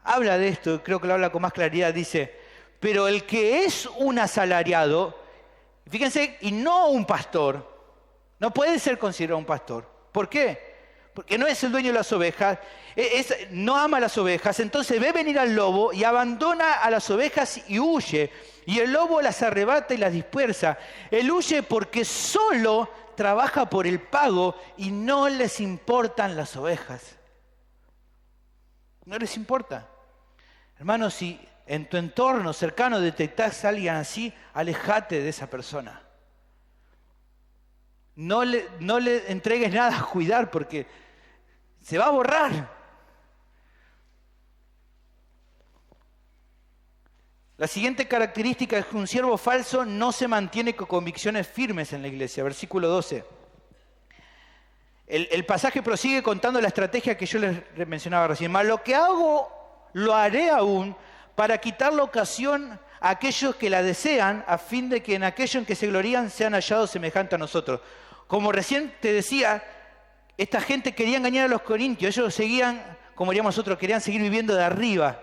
habla de esto, creo que lo habla con más claridad, dice, pero el que es un asalariado, fíjense, y no un pastor, no puede ser considerado un pastor. ¿Por qué? Porque no es el dueño de las ovejas, no ama a las ovejas, entonces ve venir al lobo y abandona a las ovejas y huye. Y el lobo las arrebata y las dispersa. Él huye porque solo trabaja por el pago y no les importan las ovejas. No les importa. Hermanos, si en tu entorno cercano detectás a alguien así, alejate de esa persona. No le entregues nada a cuidar porque se va a borrar. La siguiente característica es que un siervo falso no se mantiene con convicciones firmes en la iglesia. Versículo 12. El pasaje prosigue contando la estrategia que yo les mencionaba recién. Mas lo que hago, lo haré aún para quitar la ocasión a aquellos que la desean, a fin de que en aquello en que se glorían sean hallados semejantes a nosotros. Como recién te decía, esta gente quería engañar a los corintios. Ellos seguían, como diríamos nosotros, querían seguir viviendo de arriba.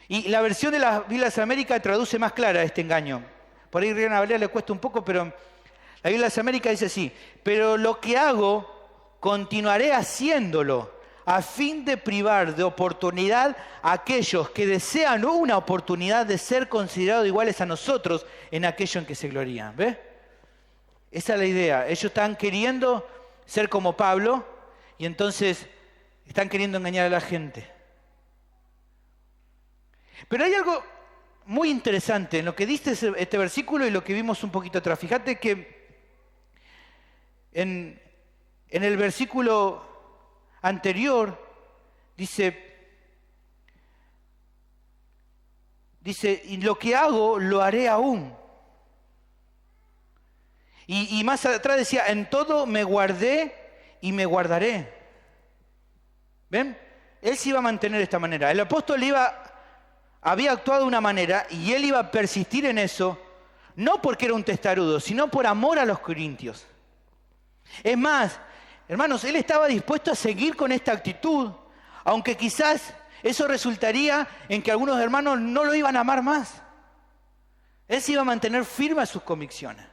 Y la versión de las Biblias de América traduce más clara este engaño. Por ahí Reina Valera le cuesta un poco, pero la Biblia de América dice así: pero lo que hago, continuaré haciéndolo, a fin de privar de oportunidad a aquellos que desean una oportunidad de ser considerados iguales a nosotros en aquello en que se glorían. ¿Ves? Esa es la idea. Ellos están queriendo ser como Pablo y entonces están queriendo engañar a la gente. Pero hay algo muy interesante en lo que dice este versículo y lo que vimos un poquito atrás. Fíjate que en el versículo anterior dice, y lo que hago lo haré aún. Y más atrás decía, en todo me guardé y me guardaré. ¿Ven? Él se iba a mantener de esta manera. El apóstol había actuado de una manera y él iba a persistir en eso, no porque era un testarudo, sino por amor a los corintios. Es más, hermanos, él estaba dispuesto a seguir con esta actitud, aunque quizás eso resultaría en que algunos hermanos no lo iban a amar más. Él se iba a mantener firme a sus convicciones.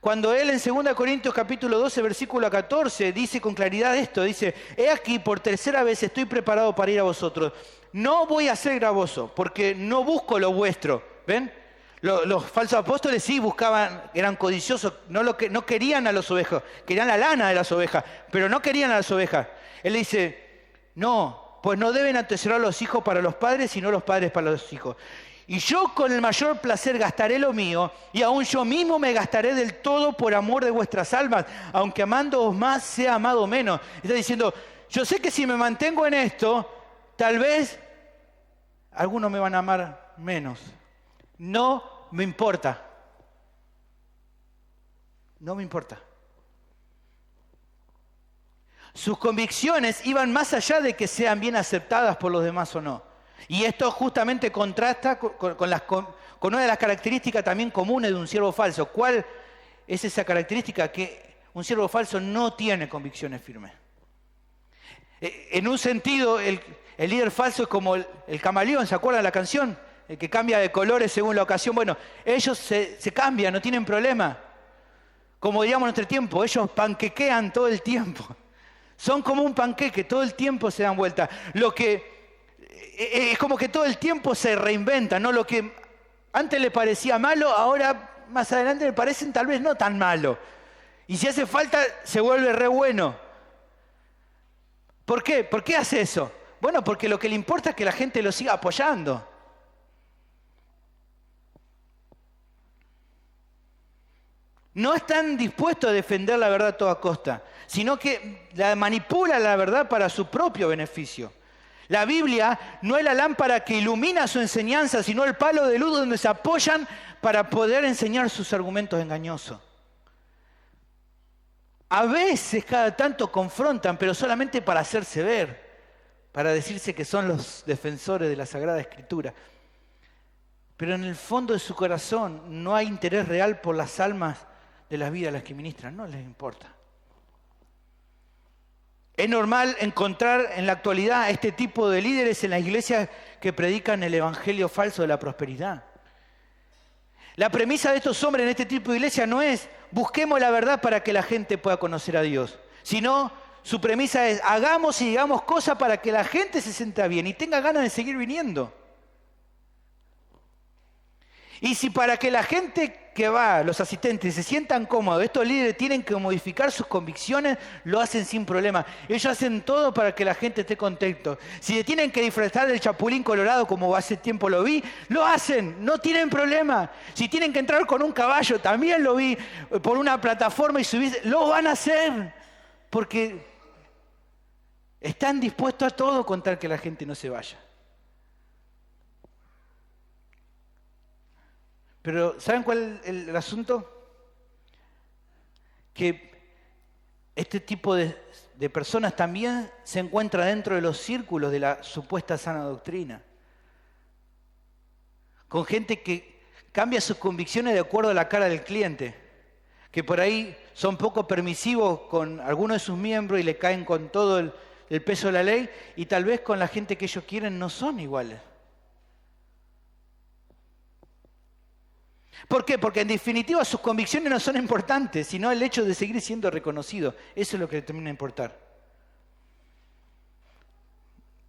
Cuando él en 2 Corintios capítulo 12, versículo 14, dice con claridad esto, dice, he aquí por tercera vez estoy preparado para ir a vosotros. No voy a ser gravoso, porque no busco lo vuestro. ¿Ven? Los falsos apóstoles sí buscaban, eran codiciosos, no querían a las ovejas, querían la lana de las ovejas, pero no querían a las ovejas. Él dice, no, pues no deben atesorar los hijos para los padres, sino los padres para los hijos. Y yo con el mayor placer gastaré lo mío, y aún yo mismo me gastaré del todo por amor de vuestras almas, aunque amándoos más sea amado menos. Está diciendo, yo sé que si me mantengo en esto, tal vez algunos me van a amar menos. No me importa. No me importa. Sus convicciones iban más allá de que sean bien aceptadas por los demás o no. Y esto justamente contrasta con una de las características también comunes de un siervo falso. ¿Cuál es esa característica? Que un siervo falso no tiene convicciones firmes. En un sentido, el líder falso es como el camaleón, ¿se acuerdan de la canción? El que cambia de colores según la ocasión. Bueno, ellos se cambian, no tienen problema. Como diríamos en nuestro tiempo, ellos panquequean todo el tiempo. Son como un panqueque, todo el tiempo se dan vuelta. Es como que todo el tiempo se reinventan, ¿no? Lo que antes le parecía malo, ahora más adelante le parecen tal vez no tan malo. Y si hace falta, se vuelve re bueno. ¿Por qué? ¿Por qué hace eso? Bueno, porque lo que le importa es que la gente lo siga apoyando. No están dispuestos a defender la verdad a toda costa, sino que manipula la verdad para su propio beneficio. La Biblia no es la lámpara que ilumina su enseñanza, sino el palo de luz donde se apoyan para poder enseñar sus argumentos engañosos. A veces, cada tanto confrontan, pero solamente para hacerse ver, para decirse que son los defensores de la Sagrada Escritura. Pero en el fondo de su corazón no hay interés real por las almas de las vidas a las que ministran, no les importa. Es normal encontrar en la actualidad este tipo de líderes en las iglesias que predican el evangelio falso de la prosperidad. La premisa de estos hombres en este tipo de iglesia no es busquemos la verdad para que la gente pueda conocer a Dios, sino su premisa es hagamos y digamos cosas para que la gente se sienta bien y tenga ganas de seguir viniendo. Y si para que la gente que va, los asistentes, se sientan cómodos, estos líderes tienen que modificar sus convicciones, lo hacen sin problema. Ellos hacen todo para que la gente esté contento. Si se tienen que disfrazar del Chapulín Colorado, como hace tiempo lo vi, lo hacen, no tienen problema. Si tienen que entrar con un caballo, también lo vi, por una plataforma y subirse, lo van a hacer. Porque están dispuestos a todo con tal que la gente no se vaya. Pero ¿saben cuál es el asunto? Que este tipo de personas también se encuentra dentro de los círculos de la supuesta sana doctrina. Con gente que cambia sus convicciones de acuerdo a la cara del cliente. Que por ahí son poco permisivos con algunos de sus miembros y le caen con todo el peso de la ley. Y tal vez con la gente que ellos quieren no son iguales. ¿Por qué? Porque en definitiva sus convicciones no son importantes, sino el hecho de seguir siendo reconocido. Eso es lo que le termina de importar.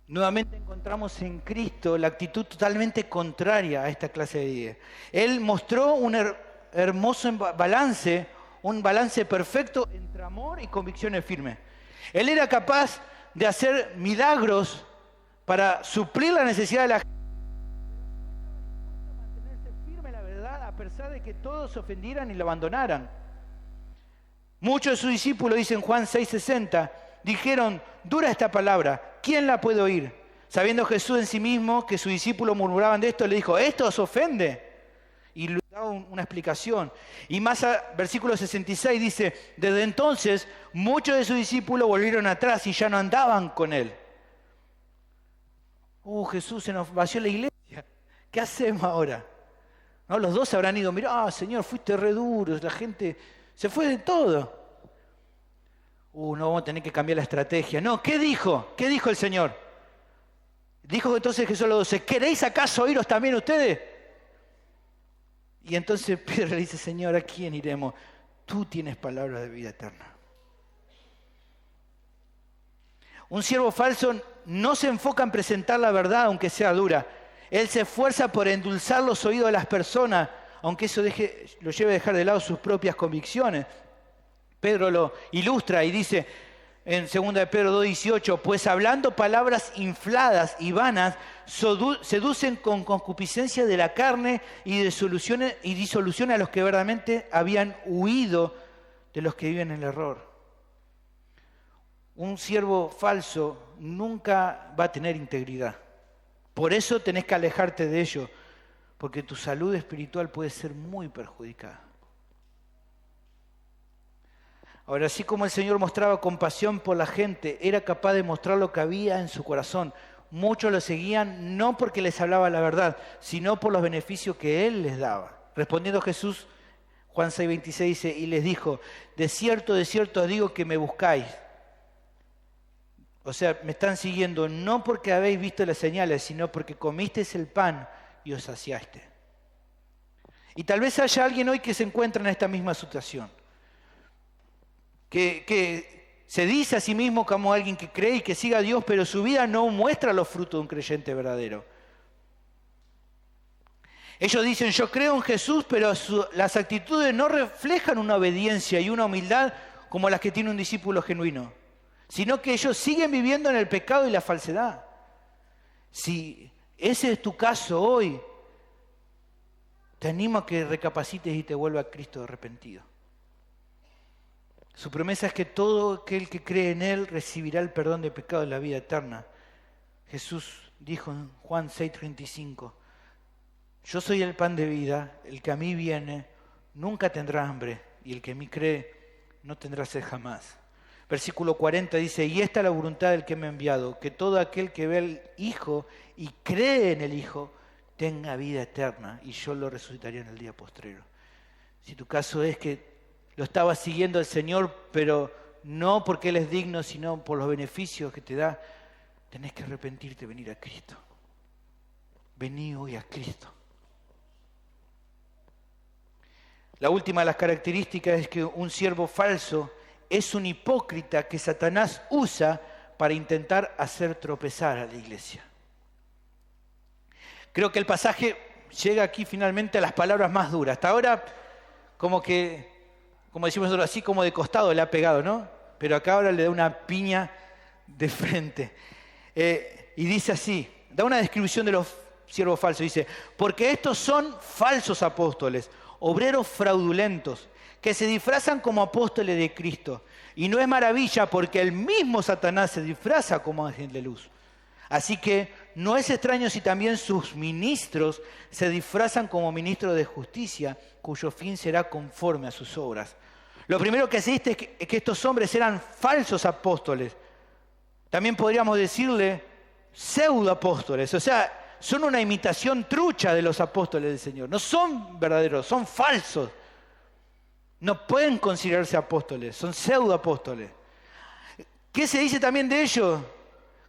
Nuevamente encontramos en Cristo la actitud totalmente contraria a esta clase de ideas. Él mostró un hermoso balance, un balance perfecto entre amor y convicciones firmes. Él era capaz de hacer milagros para suplir la necesidad de la gente. A pesar de que todos se ofendieran y lo abandonaran. Muchos de sus discípulos, dice en Juan 6:60, dijeron, dura esta palabra, ¿quién la puede oír? Sabiendo Jesús en sí mismo que sus discípulos murmuraban de esto, le dijo, ¿esto os ofende? Y le daba una explicación. Y más versículo 66 dice, desde entonces muchos de sus discípulos volvieron atrás y ya no andaban con él. Jesús, se nos vació la iglesia. ¿Qué hacemos ahora? ¿No? Los dos habrán ido, mirá, Señor, fuiste re duro, la gente se fue de todo. No vamos a tener que cambiar la estrategia. No, ¿qué dijo? ¿Qué dijo el Señor? Dijo entonces Jesús a los 12, ¿queréis acaso oíros también ustedes? Y entonces Pedro le dice, Señor, ¿a quién iremos? Tú tienes palabras de vida eterna. Un siervo falso no se enfoca en presentar la verdad, aunque sea dura. Él se esfuerza por endulzar los oídos de las personas, aunque eso lo lleve a dejar de lado sus propias convicciones. Pedro lo ilustra y dice en 2 de Pedro 2:18, pues hablando palabras infladas y vanas, seducen con concupiscencia de la carne y disolución a los que verdaderamente habían huido de los que viven en el error. Un siervo falso nunca va a tener integridad. Por eso tenés que alejarte de ello, porque tu salud espiritual puede ser muy perjudicada. Ahora, así como el Señor mostraba compasión por la gente, era capaz de mostrar lo que había en su corazón. Muchos lo seguían no porque les hablaba la verdad, sino por los beneficios que Él les daba. Respondiendo Jesús, Juan 6:26 dice, y les dijo, de cierto os digo que me buscáis. O sea, me están siguiendo no porque habéis visto las señales, sino porque comisteis el pan y os saciaste. Y tal vez haya alguien hoy que se encuentra en esta misma situación. Que se dice a sí mismo como alguien que cree y que siga a Dios, pero su vida no muestra los frutos de un creyente verdadero. Ellos dicen, yo creo en Jesús, pero las actitudes no reflejan una obediencia y una humildad como las que tiene un discípulo genuino, sino que ellos siguen viviendo en el pecado y la falsedad. Si ese es tu caso hoy, te animo a que recapacites y te vuelvas a Cristo arrepentido. Su promesa es que todo aquel que cree en Él recibirá el perdón de pecado y la vida eterna. Jesús dijo en Juan 6:35, yo soy el pan de vida, el que a mí viene nunca tendrá hambre y el que en mí cree no tendrá sed jamás. Versículo 40 dice, y esta es la voluntad del que me ha enviado, que todo aquel que ve al Hijo y cree en el Hijo tenga vida eterna, y yo lo resucitaré en el día postrero. Si tu caso es que lo estabas siguiendo al Señor, pero no porque Él es digno, sino por los beneficios que te da, tenés que arrepentirte y venir a Cristo. Vení hoy a Cristo. La última de las características es que un siervo falso es un hipócrita que Satanás usa para intentar hacer tropezar a la iglesia. Creo que el pasaje llega aquí finalmente a las palabras más duras. Hasta ahora, como decimos nosotros, así como de costado le ha pegado, ¿no? Pero acá ahora le da una piña de frente. Y dice así, da una descripción de los siervos falsos. Dice, porque estos son falsos apóstoles, obreros fraudulentos, que se disfrazan como apóstoles de Cristo. Y no es maravilla porque el mismo Satanás se disfraza como ángel de luz. Así que no es extraño si también sus ministros se disfrazan como ministros de justicia, cuyo fin será conforme a sus obras. Lo primero que se dice es que estos hombres eran falsos apóstoles. También podríamos decirle pseudoapóstoles, o sea, son una imitación trucha de los apóstoles del Señor. No son verdaderos, son falsos. No pueden considerarse apóstoles, son pseudoapóstoles. ¿Qué se dice también de ellos?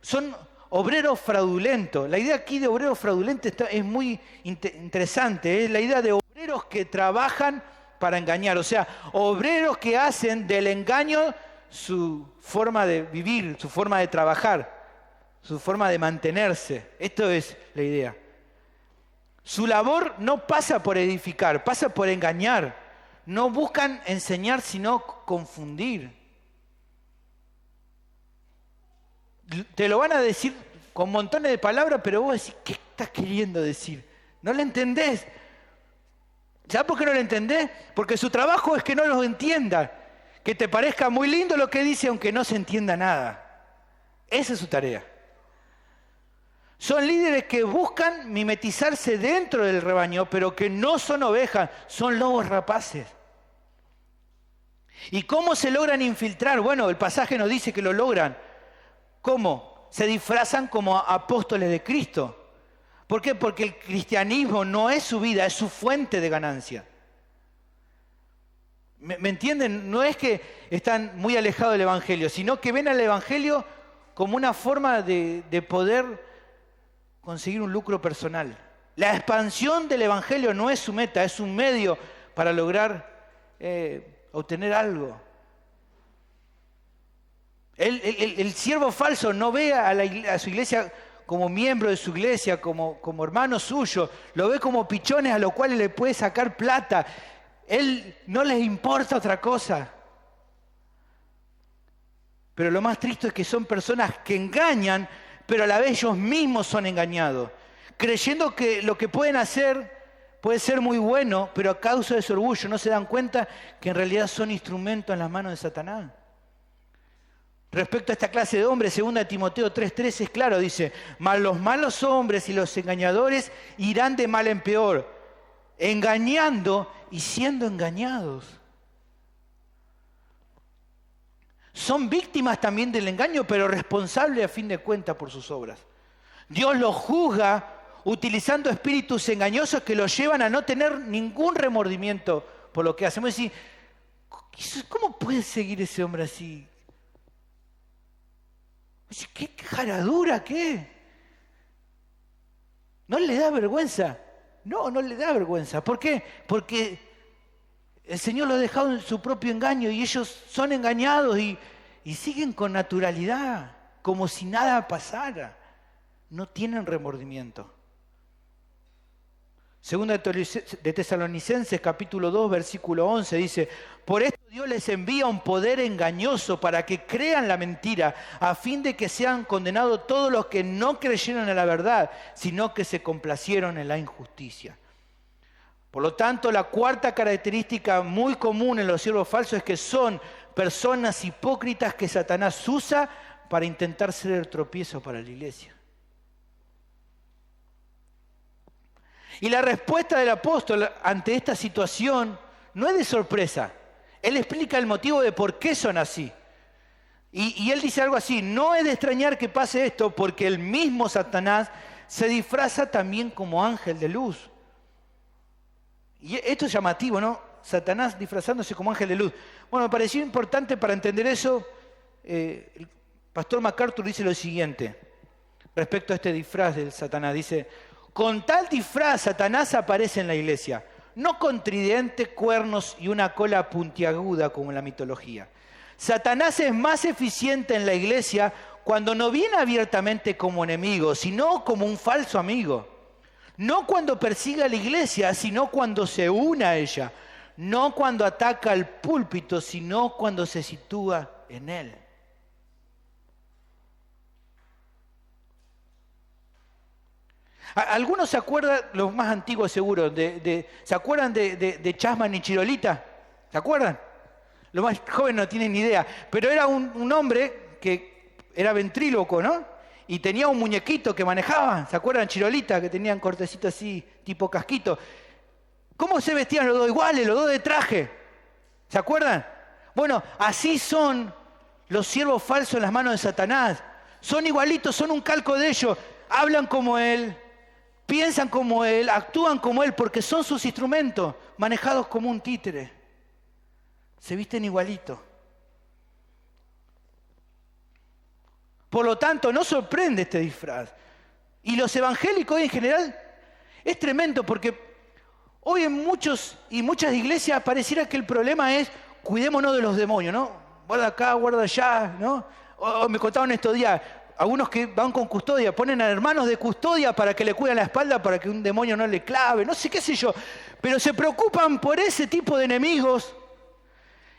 Son obreros fraudulentos. La idea aquí de obrero fraudulento es muy interesante. Es la idea de obreros que trabajan para engañar. O sea, obreros que hacen del engaño su forma de vivir, su forma de trabajar, su forma de mantenerse. Esto es la idea. Su labor no pasa por edificar, pasa por engañar. No buscan enseñar, sino confundir. Te lo van a decir con montones de palabras, pero vos decís, ¿qué estás queriendo decir? No lo entendés. ¿Sabes por qué no lo entendés? Porque su trabajo es que no lo entienda, que te parezca muy lindo lo que dice, aunque no se entienda nada. Esa es su tarea. Son líderes que buscan mimetizarse dentro del rebaño, pero que no son ovejas, son lobos rapaces. ¿Y cómo se logran infiltrar? Bueno, el pasaje nos dice que lo logran. ¿Cómo? Se disfrazan como apóstoles de Cristo. ¿Por qué? Porque el cristianismo no es su vida, es su fuente de ganancia. ¿Me entienden? No es que están muy alejados del Evangelio, sino que ven al Evangelio como una forma de poder conseguir un lucro personal. La expansión del Evangelio no es su meta, es un medio para lograr obtener algo. El siervo falso no ve a su iglesia como miembro de su iglesia, como hermano suyo, lo ve como pichones a los cuales le puede sacar plata. Él no les importa otra cosa. Pero lo más triste es que son personas que engañan, pero a la vez ellos mismos son engañados, creyendo que lo que pueden hacer puede ser muy bueno, pero a causa de su orgullo no se dan cuenta que en realidad son instrumentos en las manos de Satanás. Respecto a esta clase de hombres, 2 Timoteo 3:13 es claro, dice, mas los malos hombres y los engañadores irán de mal en peor, engañando y siendo engañados. Son víctimas también del engaño, pero responsables a fin de cuentas por sus obras. Dios los juzga utilizando espíritus engañosos que los llevan a no tener ningún remordimiento por lo que hacen. Vos decís, ¿cómo puede seguir ese hombre así? ¿Qué jaradura, qué? ¿No le da vergüenza? No le da vergüenza. ¿Por qué? Porque el Señor los ha dejado en su propio engaño y ellos son engañados y siguen con naturalidad, como si nada pasara. No tienen remordimiento. Segunda de Tesalonicenses, capítulo 2, versículo 11, dice, por esto Dios les envía un poder engañoso para que crean la mentira, a fin de que sean condenados todos los que no creyeron en la verdad, sino que se complacieron en la injusticia. Por lo tanto, la cuarta característica muy común en los siervos falsos es que son personas hipócritas que Satanás usa para intentar ser el tropiezo para la iglesia. Y la respuesta del apóstol ante esta situación no es de sorpresa. Él explica el motivo de por qué son así. Y él dice algo así: no es de extrañar que pase esto, porque el mismo Satanás se disfraza también como ángel de luz. Y esto es llamativo, ¿no? Satanás disfrazándose como ángel de luz. Bueno, me pareció importante para entender eso. El pastor MacArthur dice lo siguiente respecto a este disfraz del Satanás. Dice: con tal disfraz Satanás aparece en la iglesia, no con tridente, cuernos y una cola puntiaguda como en la mitología. Satanás es más eficiente en la iglesia cuando no viene abiertamente como enemigo, sino como un falso amigo. No cuando persigue a la iglesia, sino cuando se une a ella. No cuando ataca al púlpito, sino cuando se sitúa en él. Algunos se acuerdan, los más antiguos seguro, ¿se acuerdan de Chasman y Chirolita? ¿Se acuerdan? Los más jóvenes no tienen ni idea, pero era un hombre que era ventríloco, ¿no? Y tenía un muñequito que manejaba. ¿Se acuerdan? Chirolita, que tenían cortecitos así, tipo casquito. ¿Cómo se vestían los dos iguales, los dos de traje? ¿Se acuerdan? Bueno, así son los siervos falsos en las manos de Satanás. Son igualitos, son un calco de ellos. Hablan como él, piensan como él, actúan como él, porque son sus instrumentos, manejados como un títere. Se visten igualito. Por lo tanto, no sorprende este disfraz. Y los evangélicos hoy en general es tremendo, porque hoy en muchas iglesias pareciera que el problema es: cuidémonos de los demonios, ¿no? Guarda acá, guarda allá, ¿no? O me contaban estos días, algunos que van con custodia, ponen a hermanos de custodia para que le cuiden la espalda para que un demonio no le clave, no sé qué sé yo, pero se preocupan por ese tipo de enemigos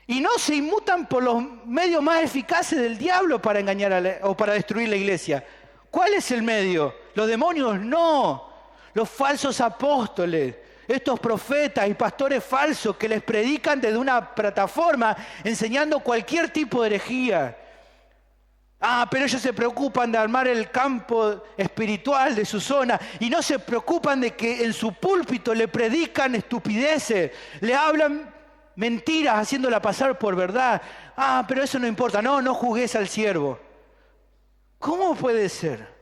y no se inmutan por los medios más eficaces del diablo para engañar o para destruir la iglesia. ¿Cuál es el medio? ¿Los demonios? No. Los falsos apóstoles, estos profetas y pastores falsos que les predican desde una plataforma enseñando cualquier tipo de herejía. Pero ellos se preocupan de armar el campo espiritual de su zona y no se preocupan de que en su púlpito le predican estupideces, le hablan mentiras haciéndola pasar por verdad. Pero eso no importa. No juzgues al siervo. ¿Cómo puede ser?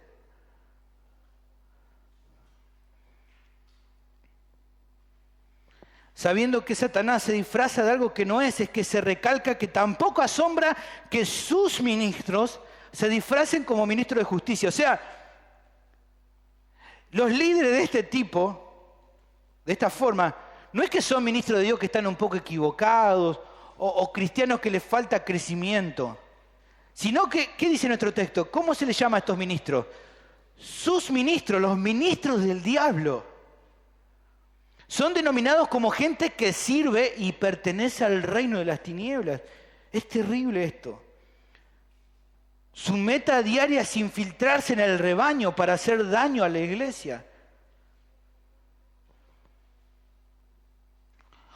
Sabiendo que Satanás se disfraza de algo que no es que se recalca que tampoco asombra que sus ministros se disfracen como ministros de justicia. O sea, los líderes de este tipo, de esta forma, no es que son ministros de Dios que están un poco equivocados o cristianos que les falta crecimiento, sino que, ¿qué dice nuestro texto? ¿Cómo se les llama a estos ministros? Sus ministros, los ministros del diablo. Son denominados como gente que sirve y pertenece al reino de las tinieblas. Es terrible esto. Su meta diaria es infiltrarse en el rebaño para hacer daño a la iglesia.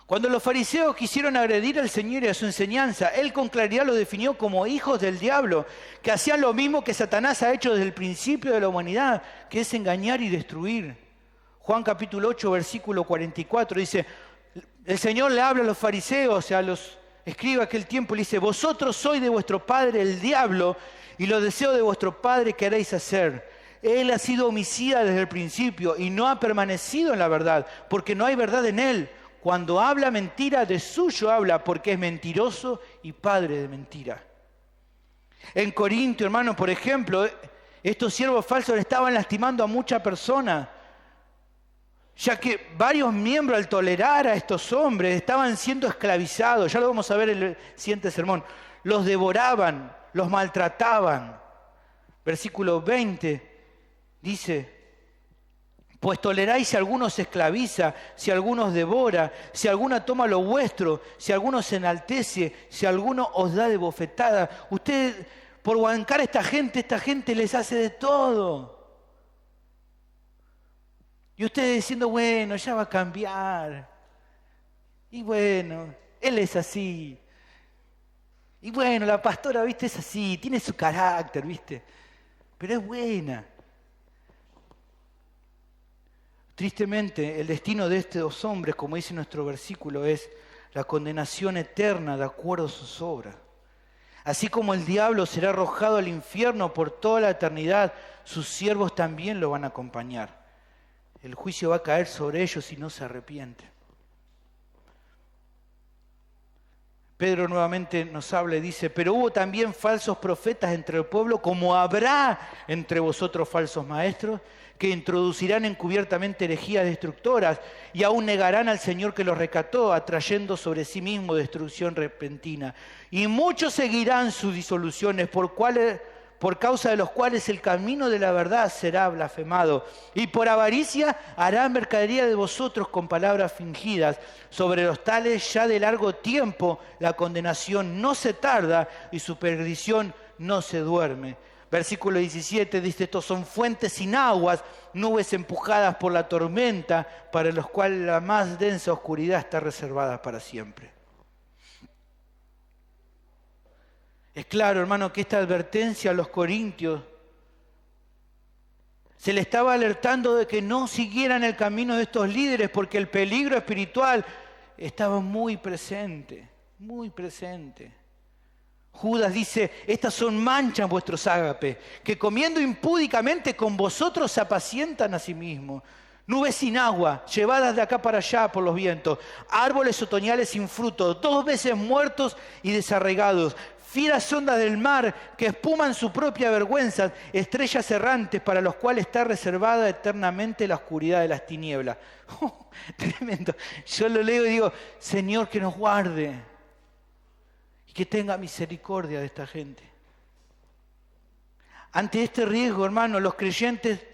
Cuando los fariseos quisieron agredir al Señor y a su enseñanza, Él con claridad los definió como hijos del diablo, que hacían lo mismo que Satanás ha hecho desde el principio de la humanidad, que es engañar y destruir. Juan capítulo 8, versículo 44, dice, el Señor le habla a los fariseos, a los escribas de aquel tiempo, le dice: vosotros sois de vuestro padre el diablo, y los deseos de vuestro padre queréis hacer. Él ha sido homicida desde el principio y no ha permanecido en la verdad, porque no hay verdad en él. Cuando habla mentira, de suyo habla, porque es mentiroso y padre de mentira. En Corinto, hermanos, por ejemplo, estos siervos falsos le estaban lastimando a muchas personas, ya que varios miembros, al tolerar a estos hombres, estaban siendo esclavizados. Ya lo vamos a ver en el siguiente sermón. Los devoraban, los maltrataban. Versículo 20 dice: pues toleráis si alguno se esclaviza, si alguno os devora, si alguno toma lo vuestro, si alguno se enaltece, si alguno os da de bofetada. Ustedes, por bancar a esta gente les hace de todo. Y ustedes diciendo: bueno, ya va a cambiar. Y bueno, él es así. Y bueno, la pastora, viste, es así, tiene su carácter, viste, pero es buena. Tristemente, el destino de estos hombres, como dice nuestro versículo, es la condenación eterna de acuerdo a sus obras. Así como el diablo será arrojado al infierno por toda la eternidad, sus siervos también lo van a acompañar. El juicio va a caer sobre ellos si no se arrepienten. Pedro nuevamente nos habla y dice, pero hubo también falsos profetas entre el pueblo, como habrá entre vosotros falsos maestros, que introducirán encubiertamente herejías destructoras y aún negarán al Señor que los rescató, atrayendo sobre sí mismo destrucción repentina. Y muchos seguirán sus disoluciones, por causa de los cuales el camino de la verdad será blasfemado. Y por avaricia harán mercadería de vosotros con palabras fingidas. Sobre los tales ya de largo tiempo la condenación no se tarda y su perdición no se duerme. Versículo 17 dice, estos son fuentes sin aguas, nubes empujadas por la tormenta, para los cuales la más densa oscuridad está reservada para siempre. Es claro, hermano, que esta advertencia a los corintios se le estaba alertando de que no siguieran el camino de estos líderes porque el peligro espiritual estaba muy presente, muy presente. Judas dice, estas son manchas vuestros ágapes, que comiendo impúdicamente con vosotros se apacientan a sí mismos. Nubes sin agua, llevadas de acá para allá por los vientos, árboles otoñales sin fruto, 2 veces muertos y desarraigados, fieras ondas del mar que espuman su propia vergüenza, estrellas errantes para los cuales está reservada eternamente la oscuridad de las tinieblas. Tremendo. Yo lo leo y digo, Señor, que nos guarde y que tenga misericordia de esta gente. Ante este riesgo, hermano, los creyentes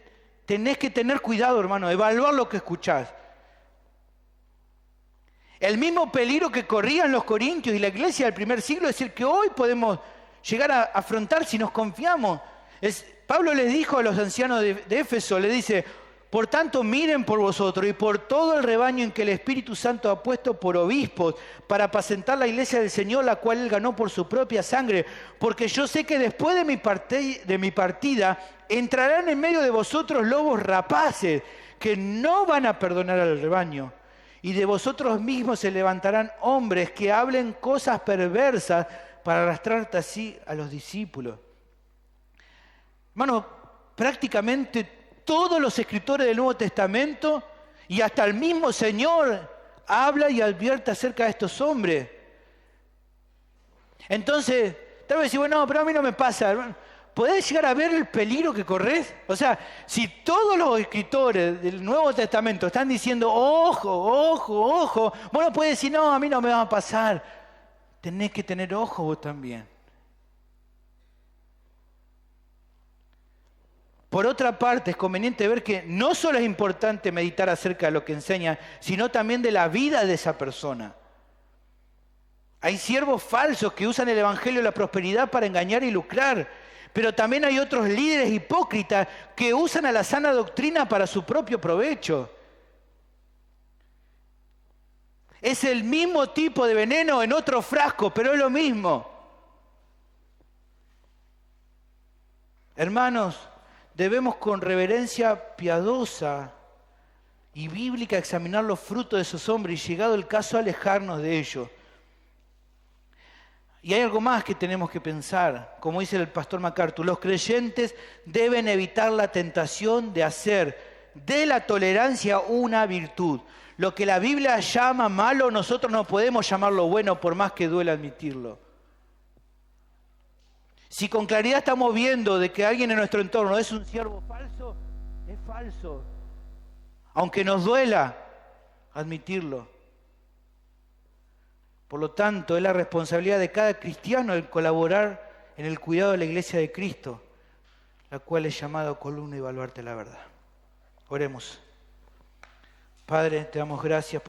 tenés que tener cuidado, hermano, evaluar lo que escuchás. El mismo peligro que corrían los corintios y la iglesia del primer siglo es el que hoy podemos llegar a afrontar si nos confiamos. Pablo les dijo a los ancianos de Éfeso, le dice, por tanto miren por vosotros y por todo el rebaño en que el Espíritu Santo ha puesto por obispos para apacentar la iglesia del Señor, la cual él ganó por su propia sangre, porque yo sé que después de mi partida entrarán en medio de vosotros lobos rapaces que no van a perdonar al rebaño. Y de vosotros mismos se levantarán hombres que hablen cosas perversas para arrastrarte así a los discípulos. Hermano, prácticamente todos los escritores del Nuevo Testamento y hasta el mismo Señor habla y advierte acerca de estos hombres. Entonces, tal vez decís, bueno, no, pero a mí no me pasa, hermano. ¿Podés llegar a ver el peligro que corres? O sea, si todos los escritores del Nuevo Testamento están diciendo, ojo, ojo, ojo, vos no podés decir, no, a mí no me va a pasar. Tenés que tener ojo vos también. Por otra parte, es conveniente ver que no solo es importante meditar acerca de lo que enseña, sino también de la vida de esa persona. Hay siervos falsos que usan el evangelio de la prosperidad para engañar y lucrar. Pero también hay otros líderes hipócritas que usan a la sana doctrina para su propio provecho. Es el mismo tipo de veneno en otro frasco, pero es lo mismo. Hermanos, debemos con reverencia piadosa y bíblica examinar los frutos de esos hombres y llegado el caso alejarnos de ellos. Y hay algo más que tenemos que pensar, como dice el pastor MacArthur, los creyentes deben evitar la tentación de hacer de la tolerancia una virtud. Lo que la Biblia llama malo, nosotros no podemos llamarlo bueno por más que duela admitirlo. Si con claridad estamos viendo de que alguien en nuestro entorno es un siervo falso, es falso. Aunque nos duela admitirlo. Por lo tanto, es la responsabilidad de cada cristiano el colaborar en el cuidado de la iglesia de Cristo, la cual es llamada columna y baluarte de la verdad. Oremos. Padre, te damos gracias.